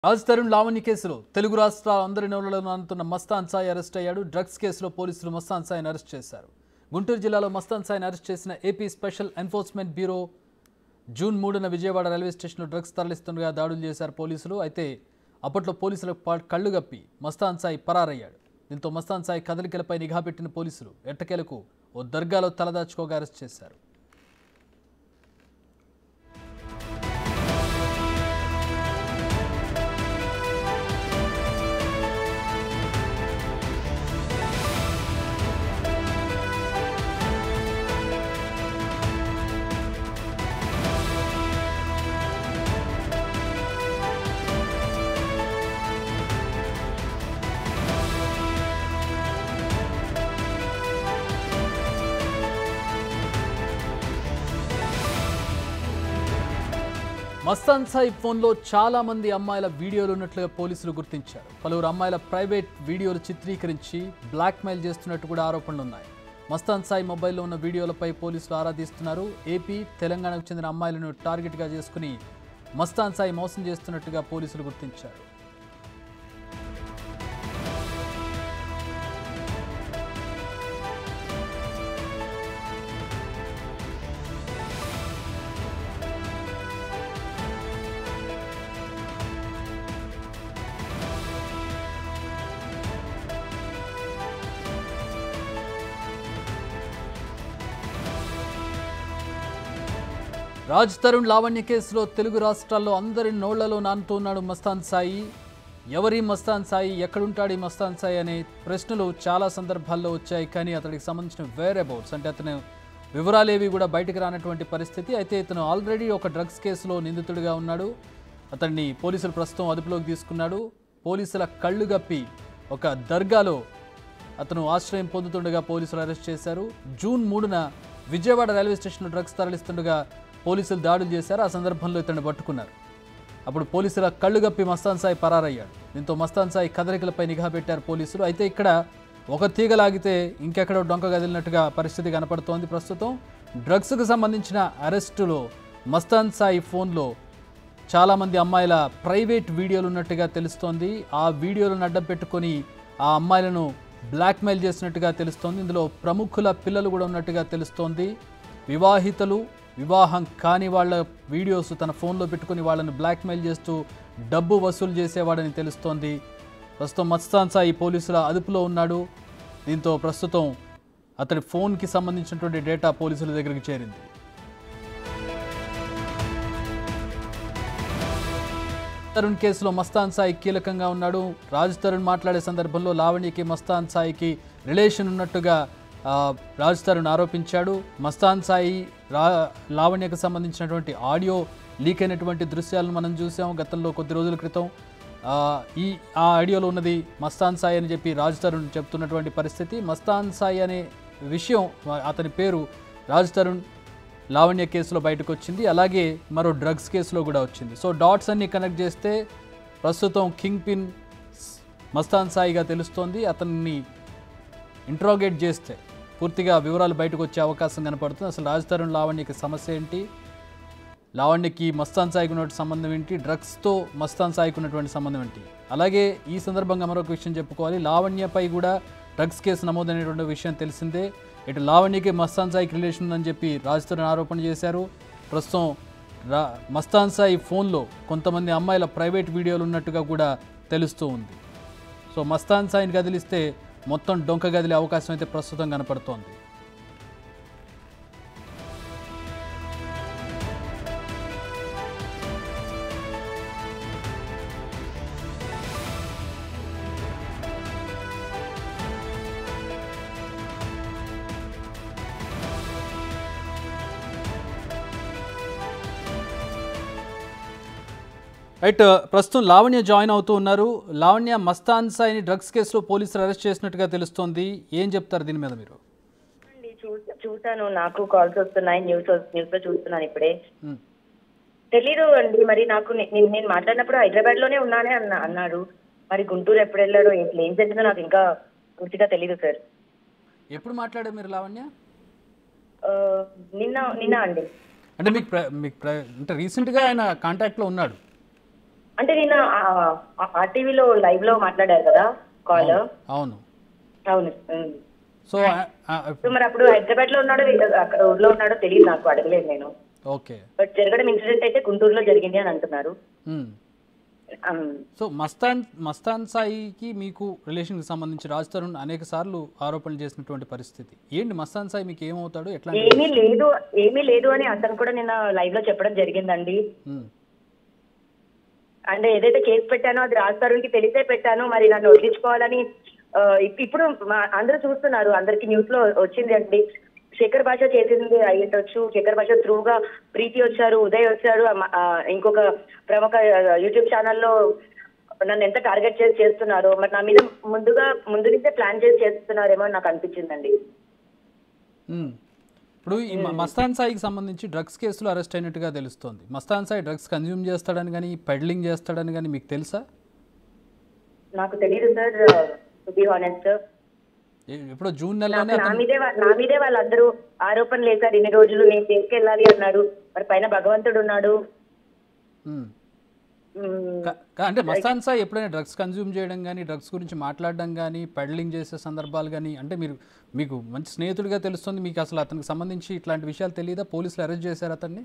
రాజ్ తరుణ్ లావణ్య కేసులో తెలుగు రాష్ట్రాల అందరి నోళ్లలో నానుతున్న మస్తాన్ సాయి అరెస్ట్ అయ్యాడు. డ్రగ్స్ కేసులో పోలీసులు మస్తాన్ సాయిని అరెస్ట్ చేశారు. గుంటూరు జిల్లాలో మస్తాన్ సాయిని అరెస్ట్ చేసిన AP special enforcement bureau June 3న విజయవాడ రైల్వే స్టేషన్లో డ్రగ్స్ తరలిస్తుండగా దాడులు చేశారు పోలీసులు. అయితే అప్పట్లో పోలీసులకు కళ్ళు గప్పి మస్తాన్ సాయి పరారయ్యాడు. దీంతో మస్తాన్ సాయి కదలికలపై నిఘా పెట్టిన పోలీసులు ఎట్టకేలకు ఓ దర్గాలో తలదాచుకోగా అరెస్ట్ చేశారు. మస్తాన్ సాయి ఫోన్లో చాలా మంది అమ్మాయిల వీడియోలు ఉన్నట్లుగా పోలీసులు గుర్తించారు. పలువురు అమ్మాయిల ప్రైవేట్ వీడియోలు చిత్రీకరించి బ్లాక్మెయిల్ చేస్తున్నట్టు కూడా ఆరోపణలు ఉన్నాయి. మస్తాన్ సాయి మొబైల్లో ఉన్న వీడియోలపై పోలీసులు ఆరా తీస్తున్నారు. ఏపీ, తెలంగాణకు చెందిన అమ్మాయిలను టార్గెట్గా చేసుకుని మస్తాన్ సాయి మోసం చేస్తున్నట్టుగా పోలీసులు గుర్తించారు. రాజ్ తరుణ్ లావణ్య కేసులో తెలుగు రాష్ట్రాల్లో అందరి నోళ్లలో నానుతున్నాడు మస్తాన్ సాయి. ఎవరి మస్తాన్ సాయి, ఎక్కడుంటాడు ఈ మస్తాన్ సాయి అనే ప్రశ్నలు చాలా సందర్భాల్లో వచ్చాయి. కానీ అతడికి సంబంధించిన వేరబౌట్స్ అంటే అతను వివరాలేవి కూడా బయటకు రానటువంటి పరిస్థితి. అయితే ఇతను ఆల్రెడీ ఒక డ్రగ్స్ కేసులో నిందితుడిగా ఉన్నాడు. అతన్ని పోలీసులు ప్రస్తుతం అదుపులోకి తీసుకున్నాడు. పోలీసుల కళ్ళు గప్పి ఒక దర్గాలో అతను ఆశ్రయం పొందుతుండగా పోలీసులు అరెస్ట్ చేశారు. జూన్ 3న విజయవాడ రైల్వే స్టేషన్లో డ్రగ్స్ తరలిస్తుండగా పోలీసులు దాడులు చేశారు. ఆ సందర్భంలో ఇతన్ని పట్టుకున్నారు. అప్పుడు పోలీసుల కళ్ళు గప్పి మస్తాన్ సాయి పరారయ్యాడు. దీంతో మస్తాన్ సాయి కదలికలపై నిఘా పెట్టారు పోలీసులు. అయితే ఇక్కడ ఒక తీగలాగితే ఇంకెక్కడో డొంక గదిలినట్టుగా పరిస్థితి కనపడుతోంది. ప్రస్తుతం డ్రగ్స్కు సంబంధించిన అరెస్టులో మస్తాన్ సాయి ఫోన్లో చాలామంది అమ్మాయిల ప్రైవేట్ వీడియోలు ఉన్నట్టుగా తెలుస్తోంది. ఆ వీడియోలను అడ్డం పెట్టుకొని ఆ అమ్మాయిలను బ్లాక్మెయిల్ చేసినట్టుగా తెలుస్తోంది. ఇందులో ప్రముఖుల పిల్లలు కూడా ఉన్నట్టుగా తెలుస్తోంది. వివాహితులు, వివాహం కాని వాళ్ళ వీడియోస్ తన ఫోన్లో పెట్టుకుని వాళ్ళని బ్లాక్మెయిల్ చేస్తూ డబ్బు వసూలు చేసేవాడని తెలుస్తోంది. ప్రస్తుతం మస్తాన్ సాయి పోలీసుల అదుపులో ఉన్నాడు. దీంతో ప్రస్తుతం అతడి ఫోన్కి సంబంధించినటువంటి డేటా పోలీసుల దగ్గరికి చేరింది. తరుణ్ కేసులో మస్తాన్ సాయి కీలకంగా ఉన్నాడు. రాజ్ తరుణ్ మాట్లాడే సందర్భంలో లావణ్యకి మస్తాన్ సాయికి రిలేషన్ ఉన్నట్టుగా రాజ్ తరుణ్ ఆరోపించాడు. మస్తాన్ సాయి లావణ్యకు సంబంధించినటువంటి ఆడియో లీక్ అయినటువంటి దృశ్యాలను మనం చూసాం గతంలో కొద్ది రోజుల క్రితం. ఆ ఆడియోలో ఉన్నది మస్తాన్ సాయి అని చెప్పి రాజ్ తరుణ్ చెప్తున్నటువంటి పరిస్థితి. మస్తాన్ సాయి అనే విషయం, అతని పేరు రాజ్ తరుణ్ లావణ్య కేసులో బయటకు వచ్చింది. అలాగే మరో డ్రగ్స్ కేసులో కూడా వచ్చింది. సో డాట్స్ అన్ని కనెక్ట్ చేస్తే ప్రస్తుతం కింగ్ పిన్ మస్తాన్ సాయిగా తెలుస్తోంది. అతన్ని ఇంట్రోగేట్ చేస్తే పూర్తిగా వివరాలు బయటకు వచ్చే అవకాశం కనపడుతుంది. అసలు రాజ్ తరుణ్ లావణ్యకి సమస్య ఏంటి, లావణ్యకి మస్తాన్ సాయికి ఉన్నటువంటి సంబంధం ఏంటి, డ్రగ్స్తో మస్తాన్ సాయికి ఉన్నటువంటి సంబంధం ఏంటి. అలాగే ఈ సందర్భంగా మరొక విషయం చెప్పుకోవాలి. లావణ్యపై కూడా డ్రగ్స్ కేసు నమోదైనటువంటి విషయం తెలిసిందే. ఇటు లావణ్యకి మస్తాన్ సాయికి రిలేషన్ ఉందని చెప్పి రాజ్ తరుణ్ ఆరోపణ చేశారు. ప్రస్తుతం మస్తాన్ సాయి ఫోన్లో కొంతమంది అమ్మాయిల ప్రైవేట్ వీడియోలు ఉన్నట్టుగా కూడా తెలుస్తూ ఉంది. సో మస్తాన్ సాయిని కదిలిస్తే మొత్తం డొంక గదిలే అవకాశం అయితే ప్రస్తుతం కనపడుతోంది. రైట్, ప్రస్తుతం లావణ్య జాయిన్ అవుతూ ఉన్నారు. లావణ్య, మస్తాన్ సాయిని డ్రగ్స్ కేసులో పోలీసులు అరెస్ట్ చేసినట్టుగా తెలుస్తోంది. ఏం చెప్తారు దీని మీద మీరు? చూసాను, నాకు కాల్స్ వస్తున్నాయి, న్యూస్ లో చూస్తున్నాను ఇప్పుడే. తెలీదు అండి, మరి నాకు నేను మాట్లాడినప్పుడు హైదరాబాద్ లోనే ఉన్నానే అన్నాడు. మరి గుంటూరు ఎప్పుడు వెళ్ళాడో ఏం జరిగిందో నాకు ఇంకా పూర్తిగా తెలీదు సార్. ఎప్పుడు మాట్లాడారు మీరు లావణ్య? నిన్న అండి. అంటే మీకు అంటే రీసెంట్గా ఆయన కాంటాక్ట్లో ఉన్నాడు? అంటే నిన్న ఆర్టీవీలో లైవ్ లో మాట్లాడారు కదా కాల్. అవును అవును. సో మరి అప్పుడు హైదరాబాద్ లో ఉన్నాడో అక్కడ ఊర్లో ఉన్నాడో తెలియదు, నాకు అడగలేదు నేను. ఓకే. బట్ జరగడం ఇన్సిడెంట్ అయితే గుంటూరులో జరిగింది అని అంటున్నారు. సో మస్తాన్ సాయికి మీకు రిలేషన్కి సంబంధించి రాజ్ తరుణ్ అనేక సార్లు ఆరోపణలు చేసినటువంటి పరిస్థితి ఏంటి? మస్తాన్ సాయి మీకు ఏమవుతాడు? ఎట్లా? ఏమీ లేదు అని అతను కూడా నిన్న లైవ్ లో చెప్పడం జరిగిందండి. అంటే ఏదైతే కేసు పెట్టానో అది రాజ్ తరుణ్కి తెలిసే పెట్టాను, మరి నన్ను వదిలించుకోవాలని ఇప్పుడు అందరూ చూస్తున్నారు, అందరికి న్యూస్ లో వచ్చింది అండి. శేఖర్ భాష చేసింది అయ్యుండొచ్చు, శేఖర్ భాష త్రూగా ప్రీతి వచ్చారు, ఉదయ్ వచ్చారు, ఇంకొక ప్రముఖ యూట్యూబ్ ఛానల్లో నన్ను ఎంత టార్గెట్ చేస్తున్నారు, మరి నా మీద ముందు నుంచే ప్లాన్ చేస్తున్నారేమో అని నాకు అనిపించిందండి. ఇప్పుడు ఈ మస్తాన్ సాయికి సంబంధించి డ్రగ్స్ కేసులో అరెస్ట్ అయినట్టుగా తెలుస్తోంది. మస్తాన్ సాయి డ్రగ్స్ కన్జ్యూమ్ చేస్తాడని కానీ పెడ్లింగ్ చేస్తాడని కానీ మీకు తెలుసా? నాకు తెలియదు సార్, టు బి హానెస్ట్. ఇప్పుడు జూన్ నెలలోనే నా మీదే వాళ్ళందరూ ఆరోపణలు వేశారు ఇన్ని రోజులు. నేను తీసుకెళ్ళాలి అన్నాడు, మరి పైన భగవంతుడు ఉన్నాడు. అంటే మస్తాన్ సాయి ఎప్పుడైనా డ్రగ్స్ కన్జ్యూమ్ చేయడం కానీ, డ్రగ్స్ గురించి మాట్లాడడం కానీ, పెడ్లింగ్ చేసే సందర్భాలు కానీ, అంటే మీకు మంచి స్నేహితుడిగా తెలుస్తుంది, మీకు అసలు అతనికి సంబంధించి ఇట్లాంటి విషయాలు తెలియదా? పోలీసులు అరెస్ట్ చేశారు అతన్ని?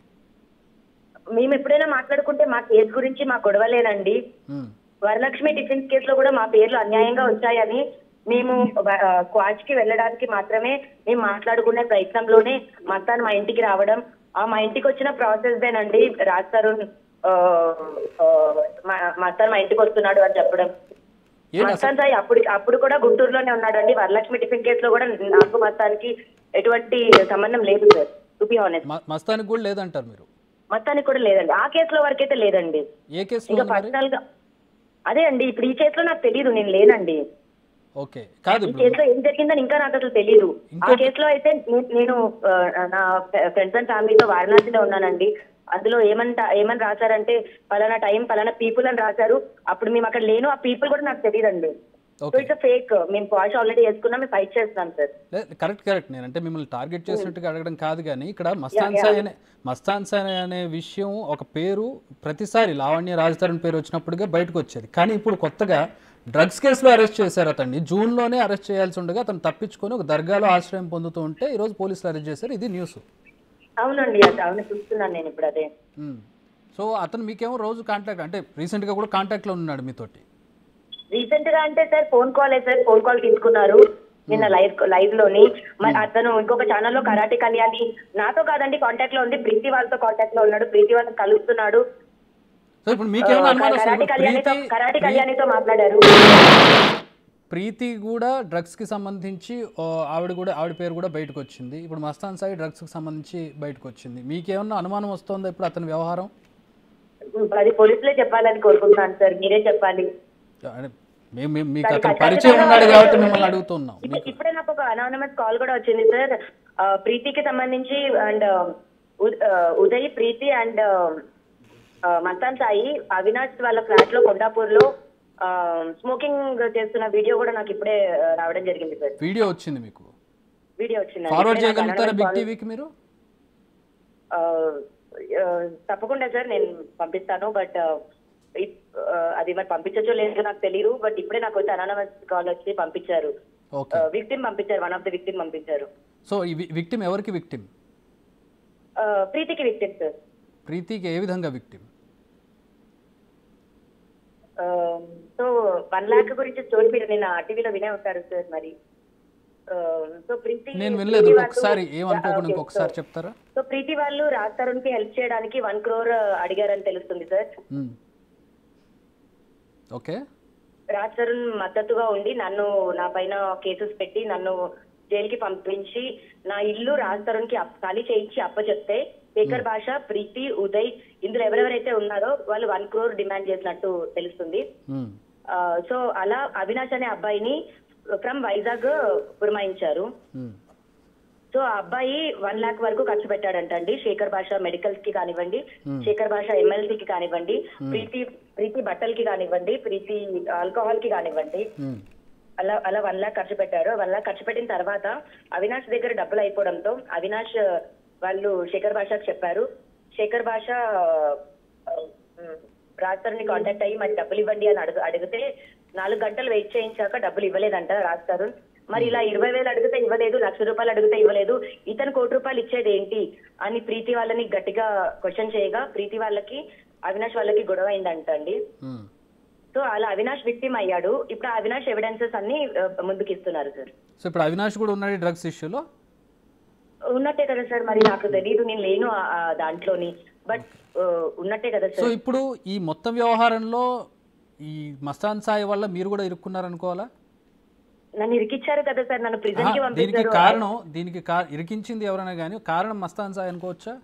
మేము ఎప్పుడైనా మాట్లాడుకుంటే మా కేసు గురించి మా గొడవలేనండి. వరలక్ష్మి టిఫిన్స్ కేసులో కూడా మా పేర్లు అన్యాయంగా వచ్చాయని మేము క్వాచ్ కి వెళ్ళడానికి మాత్రమే మేము మాట్లాడుకునే ప్రయత్నంలోనే మస్తాన్ మా ఇంటికి రావడం, మా ఇంటికి వచ్చిన ప్రాసెస్ దేనండి రాజ్ తరుణ్ మస్తాన్ మా ఇంటికి వస్తున్నాడు అని చెప్పడం. మస్తాన్ సాయి అప్పుడు కూడా గుంటూరులోనే ఉన్నాడండి. వరలక్ష్మి టిఫిన్ కేసులో కూడా నాకు మస్తానికి ఎటువంటి సంబంధం లేదు సార్, టు బి హానెస్ట్. మస్తానికి కూడా లేదంటారు మీరు? మస్తానికి కూడా లేదండి, ఆ కేసులో వరకైతే లేదండి. ఏ కేసు? ఇంకా పర్సనల్ గా అదే అండి, ఇప్పుడు ఈ కేసులో నాకు తెలియదు, నేను లేనండి. ఓకే, కాదు ఈ కేసులో ఏం జరిగిందని ఇంకా నాకు అసలు తెలియదు. ఆ కేసులో అయితే నేను నా ఫ్రెండ్స్ అండ్ ఫ్యామిలీతో వారణాసిలో ఉన్నానండి. అందులో ఏమని రాశారంటే పలానా టైం పలానా పీపుల్ అని రాశారు. అప్పుడు మేము అక్కడ లేను, ఆ పీపుల్ కూడా నాకు తెలియదండి. So it's fake. మేము వాష్ ఆల్రెడీ వేసుకున్నాం, మేము ఫైట్ చేస్తున్నాం సార్. కరెక్ట్. నేనంటే మిమ్మల్ని టార్గెట్ చేసినట్టుగా అడగడం కాదు, కానీ ఇక్కడ మస్తాన్ సాయి అనే విషయం ఒక పేరు ప్రతిసారి లావణ్య రాజ్ తరుణ్ పేరు వచ్చినప్పుడుగా బయటకు వచ్చేది. కానీ ఇప్పుడు కొత్తగా డ్రగ్స్ కేసులో అరెస్ట్ చేశారు అతన్ని. జూన్లోనే అరెస్ట్ చేయాల్సి ఉండగా అతను తప్పించుకొని ఒక దర్గాలో ఆశ్రయం పొందుతూ ఉంటే ఈరోజు పోలీసులు అరెస్ట్ చేశారు. ఇది న్యూస్. అవునండి, అవును చూస్తున్నాను నేను ఇప్పుడు అదే. సో అతను మీకేమో రోజు కాంటాక్ట్, అంటే రీసెంట్గా కూడా కాంటాక్ట్లో ఉన్నాడు మీతోటి? రీసెంట్ గా అంటే సార్ ఫోన్ కాల్ తీసుకున్నారు నిన్న లైవ్ లోని. మరి అతను ఇంకొక ఛానల్లో కరాటే కళ్యాణి నాతో కాదండి కాంటాక్ట్ లో ఉంది, ప్రీతి వాళ్ళతో కాంటాక్ట్ లో ఉన్నాడు, ప్రీతి వాళ్ళని కలుస్తున్నాడు. కరాటే కళ్యాణితో మాట్లాడారు. ప్రీతి కూడా డ్రగ్స్ కి సంబంధించి ఆవిడ పేరు కూడా బయటకు వచ్చింది. ఇప్పుడు మస్తాన్ సాయి డ్రగ్స్ కి సంబంధించి బయటకు వచ్చింది. మీకేమన్నా అనుమానం వస్తుందా ఇప్పుడు అతని వ్యవహారం? అది పోలీసులే చెప్పాలని కోరుకుంటున్నాను సార్, మీరే చెప్పాలి. మీకు అతను పరిచయం ఉన్నాడు కాబట్టి మిమ్మల్ని అడుగుతున్నాం. ఇప్పుడే నాకు ఒక అనానమస్ కాల్ కూడా వచ్చింది సార్, ప్రీతికి సంబంధించి. అండ్ ఉదయ్, ప్రీతి అండ్ మస్తాన్ సాయి అవినాష్ వాళ్ళ ఫ్లాట్ లో కొండాపూర్ లో స్మోకింగ్ చేస్తున్న వీడియో కూడా నాకు ఇప్పుడే రావడం జరిగింది సార్. వీడియో వచ్చింది మీకు? వీడియో వచ్చింది. ఫార్వర్డ్ చేయగలుగుతారా బిగ్ టీవీకి మీరు? తప్పకుండా సార్, నేను పంపిస్తాను. బట్ అది మరి పంపించచ్చో లేదో నాకు తెలియదు. బట్ ఇప్పుడే నాకు వచ్చి అనానమస్ కాల్ వచ్చి పంపించారు, విక్టిమ్ పంపించారు, వన్ ఆఫ్ ద విక్టిమ్ పంపించారు. సో ఈ విక్టిమ్ ఎవరికి విక్టిమ్? ప్రీతికి విక్టిమ్ సార్. ప్రీతికి ఏ విధంగా విక్టిమ్? సో 1 lakh గురించి స్టోరీ మీరు నిన్న టీవీలో వినే ఉంటారు సార్. మరి సో ప్రీతి, నేను వినలేదు, ఒకసారి ఏమనుకోకుండా ఇంకొకసారి చెప్తారా? సో ప్రీతి వాళ్ళు రాజ్ తరుణ్ కి హెల్ప్ చేయడానికి 1 crore అడిగారని తెలుస్తుంది సార్. ఓకే. రాజ్ తరుణ్ మద్దతుగా ఉండి నా పైన కేసెస్ పెట్టి నన్ను జైలుకి పంపించి నా ఇల్లు రాజ్ తరుణ్ కి ఖాళీ చేయించి అప్పచెప్తే శేఖర్ భాష, ప్రీతి, ఉదయ్ ఇందులో ఎవరెవరైతే ఉన్నారో వాళ్ళు 1 crore డిమాండ్ చేసినట్టు తెలుస్తుంది. సో అలా అవినాష్ అనే అబ్బాయిని ఫ్రమ్ వైజాగ్ పురమాయించారు. సో ఆ అబ్బాయి 1 lakh వరకు ఖర్చు పెట్టాడంటండి. శేఖర్ భాష మెడికల్స్ కి కానివ్వండి, శేఖర్ భాష MLC కి కానివ్వండి, ప్రీతి బట్టలకి కానివ్వండి, ప్రీతి ఆల్కహాల్ కి కానివ్వండి, అలా 1 lakh ఖర్చు పెట్టారు. 1 lakh ఖర్చు పెట్టిన తర్వాత అవినాష్ దగ్గర డబ్బులు అయిపోవడంతో అవినాష్ వాళ్ళు శేఖర్ భాషకు చెప్పారు. శేఖర్ భాష రాజ్ తరుణ్ కాంటాక్ట్ అయ్యి మరి డబ్బులు ఇవ్వండి అని అడిగితే 4 గంటలు వెయిట్ చేయించాక డబ్బులు ఇవ్వలేదంట రాజ్ తరుణ్. మరి ఇలా 20,000 అడిగితే ఇవ్వలేదు, 1,00,000 రూపాయలు అడిగితే ఇవ్వలేదు, ఇతను 1 కోటి రూపాయలు ఇచ్చేది ఏంటి అని ప్రీతి వాళ్ళని గట్టిగా క్వశ్చన్ చేయగా ప్రీతి వాళ్ళకి అవినాష్ వాళ్ళకి గొడవ అయిందంట అండి. సో అలా అవినాష్ విక్టిమ్ అయ్యాడు. ఇప్పుడు ఆ అవినాష్ ఎవిడెన్సెస్ అన్ని ముందుకు ఇస్తున్నారు సార్. సో ఇప్పుడు అవినాష్ కూడా ఉన్నాడు డ్రగ్స్ ఇష్యూలో? ఉన్నట్టే కదా సార్, మరి నాకు తెలియదు, నేను లేను దాంట్లోని, బట్ ఉన్నట్టే కదా సార్. సో ఇప్పుడు ఈ మొత్తం వ్యవహారంలో ఈ మస్తాన్ సాయి వల్ల మీరు కూడా ఇరుక్కున్నారు అనుకోవాలా? నన్ను ఇరికిచ్చారు కదా సార్, నన్ను ప్రిజన్ కి దీనికి పంపించారు. కారణం, దీనికి ఇరికించింది ఎవరైనా కానీ కారణం మస్తాన్ సాయి అనుకోవచ్చా?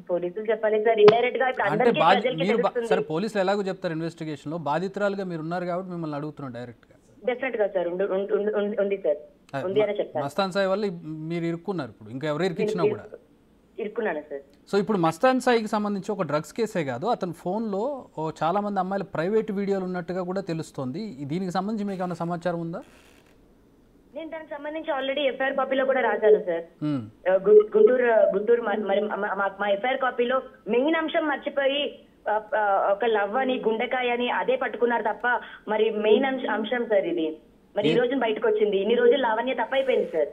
పోలీసులు చెప్పాలి సార్, ఇండైరెక్ట్ గా ఇప్పుడు అంటే అందరికీ ప్రజలకి మీరు తెలుస్తుంది. సరే పోలీసులు ఎలాగో చెప్తారు ఇన్వెస్టిగేషన్ లో, బాధితురాలుగా మీరు ఉన్నారు కాబట్టి మిమ్మల్ని అడుగుతున్నాను డైరెక్ట్ గా. డెఫినెట్ గా సార్ ఉంది సార్, ఉంది అని చెప్తాను. మస్తాన్ సాయి వల్ల మీరు ఇరుక్కున్నారు, ఇప్పుడు ఇంకా ఎవరు ఇరికిచ్చినా కూడా ఇరుక్కున్నాను సార్. సో ఇప్పుడు మస్తాన్ సాయికి సంబంధించి ఒక డ్రగ్స్ కేసే కాదు, అతని ఫోన్లో చాలా మంది అమ్మాయిల ప్రైవేట్ వీడియోలు ఉన్నట్టుగా కూడా తెలుస్తోంది. దీనికి సంబంధించి మీకు ఏమైనా సమాచారం ఉందా? నేను దానికి సంబంధించి ఆల్రెడీ ఎఫ్ఐఆర్ కాపీలో కూడా రాశాను సార్. గుంటూరు మరి మా ఎఫ్ఐఆర్ కాపీలో మెయిన్ అంశం మర్చిపోయి ఒక లవ్ అని గుండెకాయ అని అదే పట్టుకున్నారు తప్ప మరి మెయిన్ అంశం సార్ ఇది. మరి ఈ రోజు బయటకు వచ్చింది, ఇన్ని రోజులు లావణ్య తప్పైపోయింది సార్.